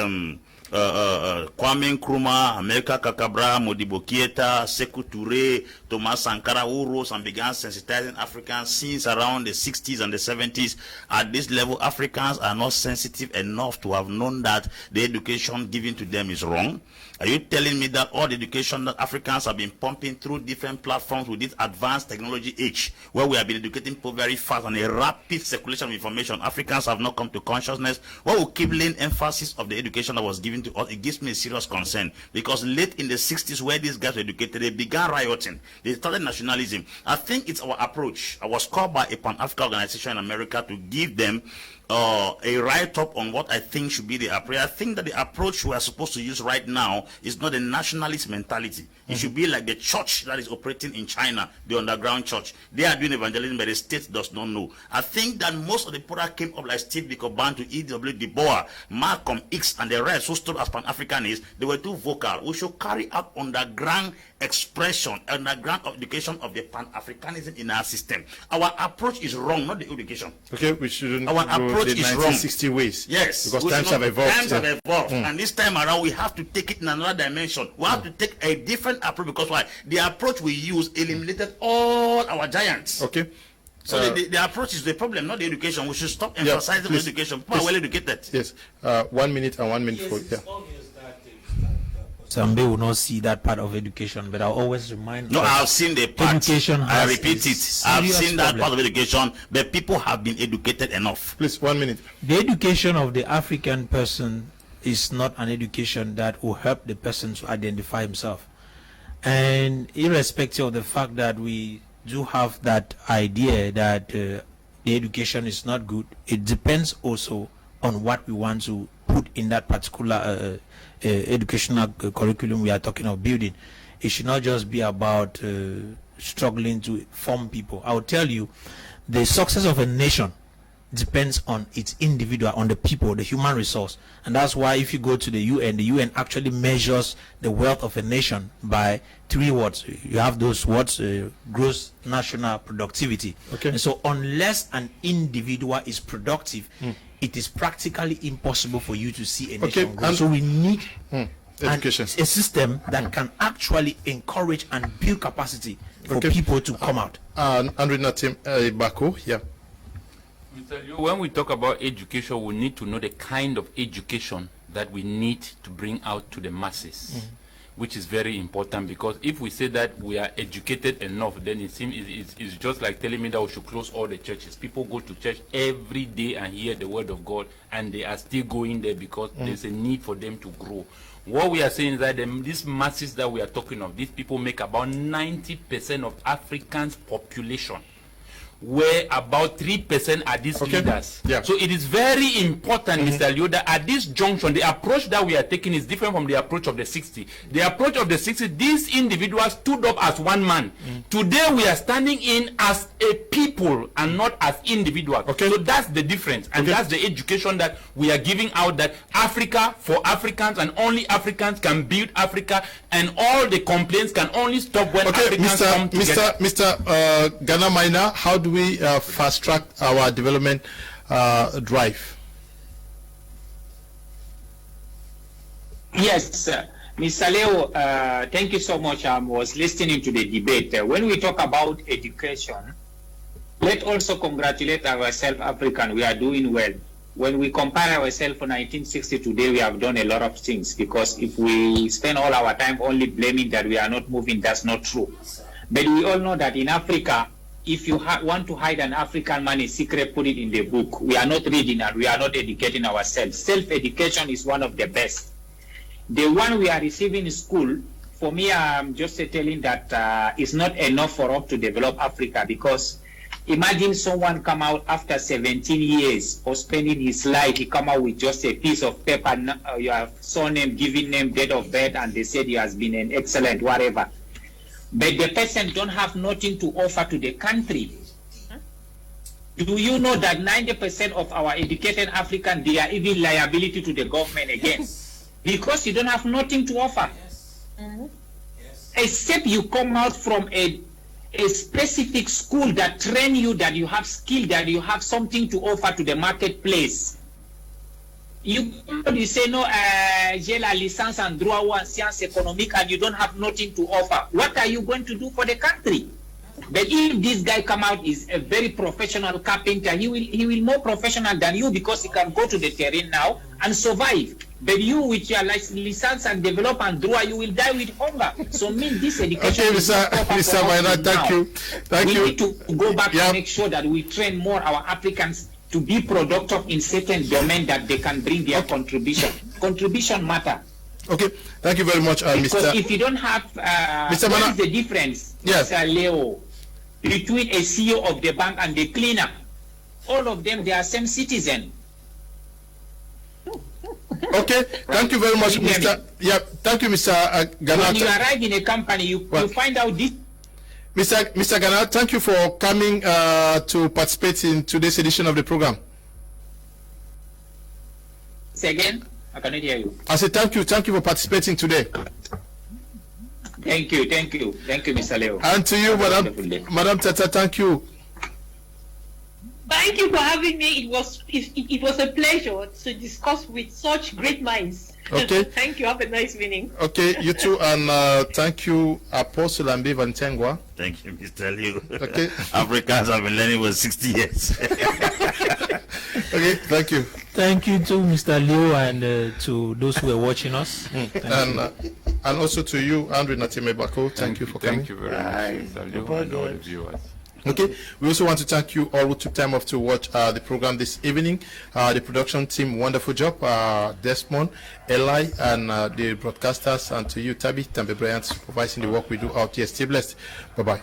Kwame Nkrumah, America Kakabra, Modibo Keita, Sekou Touré, Thomas Sankara, who rose and began sensitizing Africans since around the 60s and the 70s. At this level, Africans are not sensitive enough to have known that the education given to them is wrong. Are you telling me that all the education that Africans have been pumping through different platforms with this advanced technology age, where we have been educating people very fast and a rapid circulation of information, Africans have not come to consciousness? What will keep laying emphasis of the education that was given to us? It gives me a serious concern, because late in the 60s, where these guys were educated, they began rioting. They started nationalism. I think it's our approach. I was called by a Pan-African organization in America to give them a write-up on what I think should be the approach. I think that the approach we are supposed to use right now is not a nationalist mentality. It should be like the church that is operating in China, the underground church. They are doing evangelism, but the state does not know. I think that most of the people that came up like Steve Biko Bantu, E.W. Du Bois, Malcolm X, and the rest who stood as Pan-Africanists, they were too vocal. We should carry out underground expression, underground education of the Pan-Africanism in our system. Our approach is wrong, not the education. Okay, we shouldn't our approach the is 1960 wrong. ways. Yes, because times have evolved. Times have evolved, and this time around we have to take it in another dimension. We have to take a different approach, because why? The approach we use eliminated all our giants. Okay. So the approach is the problem, not the education. We should stop emphasizing education. People are well educated. Yes. 1 minute and 1 minute for Ambe will not see that part of education, but I'll always remind. No, I've seen the part. Education I repeat it. I've seen that part of education, but people have been educated enough. Please, 1 minute. The education of the African person is not an education that will help the person to identify himself. And irrespective of the fact that we do have that idea that the education is not good, it depends also on what we want to put in that particular educational curriculum we are talking of building. It should not just be about struggling to form people. I will tell you, the success of a nation depends on its individual, on the people, the human resource. And that's why if you go to the UN actually measures the wealth of a nation by 3 words. You have those words, gross national productivity. Okay. And so unless an individual is productive, it is practically impossible for you to see a nation grow. So we need education, a system that can actually encourage and build capacity for people to come out. Andrin, Ebako, yeah. Mr. Liu, when we talk about education, we need to know the kind of education that we need to bring out to the masses, which is very important, because if we say that we are educated enough, then it seems it's just like telling me that we should close all the churches. People go to church every day and hear the word of God, and they are still going there because there's a need for them to grow. What we are saying is that these masses that we are talking of, these people make about 90% of Africans' population, where about 3% are these leaders. Yeah. So it is very important, Mr. Liu, that at this junction, the approach that we are taking is different from the approach of the 60. The approach of the 60, these individuals stood up as one man. Today we are standing in as a people and not as individuals. So that's the difference, and that's the education that we are giving out, that Africa for Africans and only Africans can build Africa, and all the complaints can only stop when Africans come together. Mr. Gana, Maina, how do we fast track our development drive? Yes, Mr. Leo, thank you so much. I was listening to the debate. When we talk about education, let's also congratulate ourselves, African. We are doing well. When we compare ourselves for 1960 today, we have done a lot of things, because if we spend all our time only blaming that we are not moving, that's not true. But we all know that in Africa, if you want to hide an African man in secret, put it in the book. We are not reading and we are not educating ourselves. Self-education is one of the best. The one we are receiving in school, for me, I'm just telling that it's not enough for us to develop Africa, because imagine someone come out after 17 years of spending his life, he come out with just a piece of paper, your surname, given name, date of birth, and they said he has been an excellent whatever. But the person don't have nothing to offer to the country. Do you know that 90% of our educated Africans, they are even liability to the government again? Because you don't have nothing to offer. Except you come out from a specific school that train you, that you have skill, that you have something to offer to the marketplace. You say, no, j'ai la licence en droit ou en sciences économiques, and you don't have nothing to offer. What are you going to do for the country? But if this guy come out is a very professional carpenter, he will more professional than you, because he can go to the terrain now and survive. But you, with your license and develop and draw, you will die with hunger. So mean this education. Okay, Mr. Maina, thank you. We need to go back and make sure that we train more our Africans to be productive in certain domain, that they can bring their contribution. Contribution matter. Okay, thank you very much, because Mr. if you don't have, Mr. what Mana, is the difference, yes, Mr. Leo, between a CEO of the bank and the cleaner? All of them, they are same citizen. Okay, thank you very much, Mr. Yeah, thank you, Mr. Gana. When you arrive in a company, you find out this. Mr. Gana, thank you for coming to participate in today's edition of the program. Say again? I cannot hear you. I said thank you for participating today. Thank you, Mr. Leo. And to you, Madam Tata, thank you. Thank you for having me. It was a pleasure to discuss with such great minds. Okay. Thank you. Have a nice evening. Okay, you too, and thank you, Apostle Ambe Ngwa. Thank you, Mr. Liu. Okay. Africans have been learning for 60 years. Okay, thank you. Thank you to Mr. Liu, and to those who are watching us. And also to you, Andrin, Ebako. Thank you for coming. Thank you very much, Mr. Liu, and all the viewers. Okay, we also want to thank you all who took time off to watch the program this evening. The production team, wonderful job. Desmond, Eli, and the broadcasters, and to you, Tambe Bryant, supervising the work we do out here. Stay blessed. Bye-bye.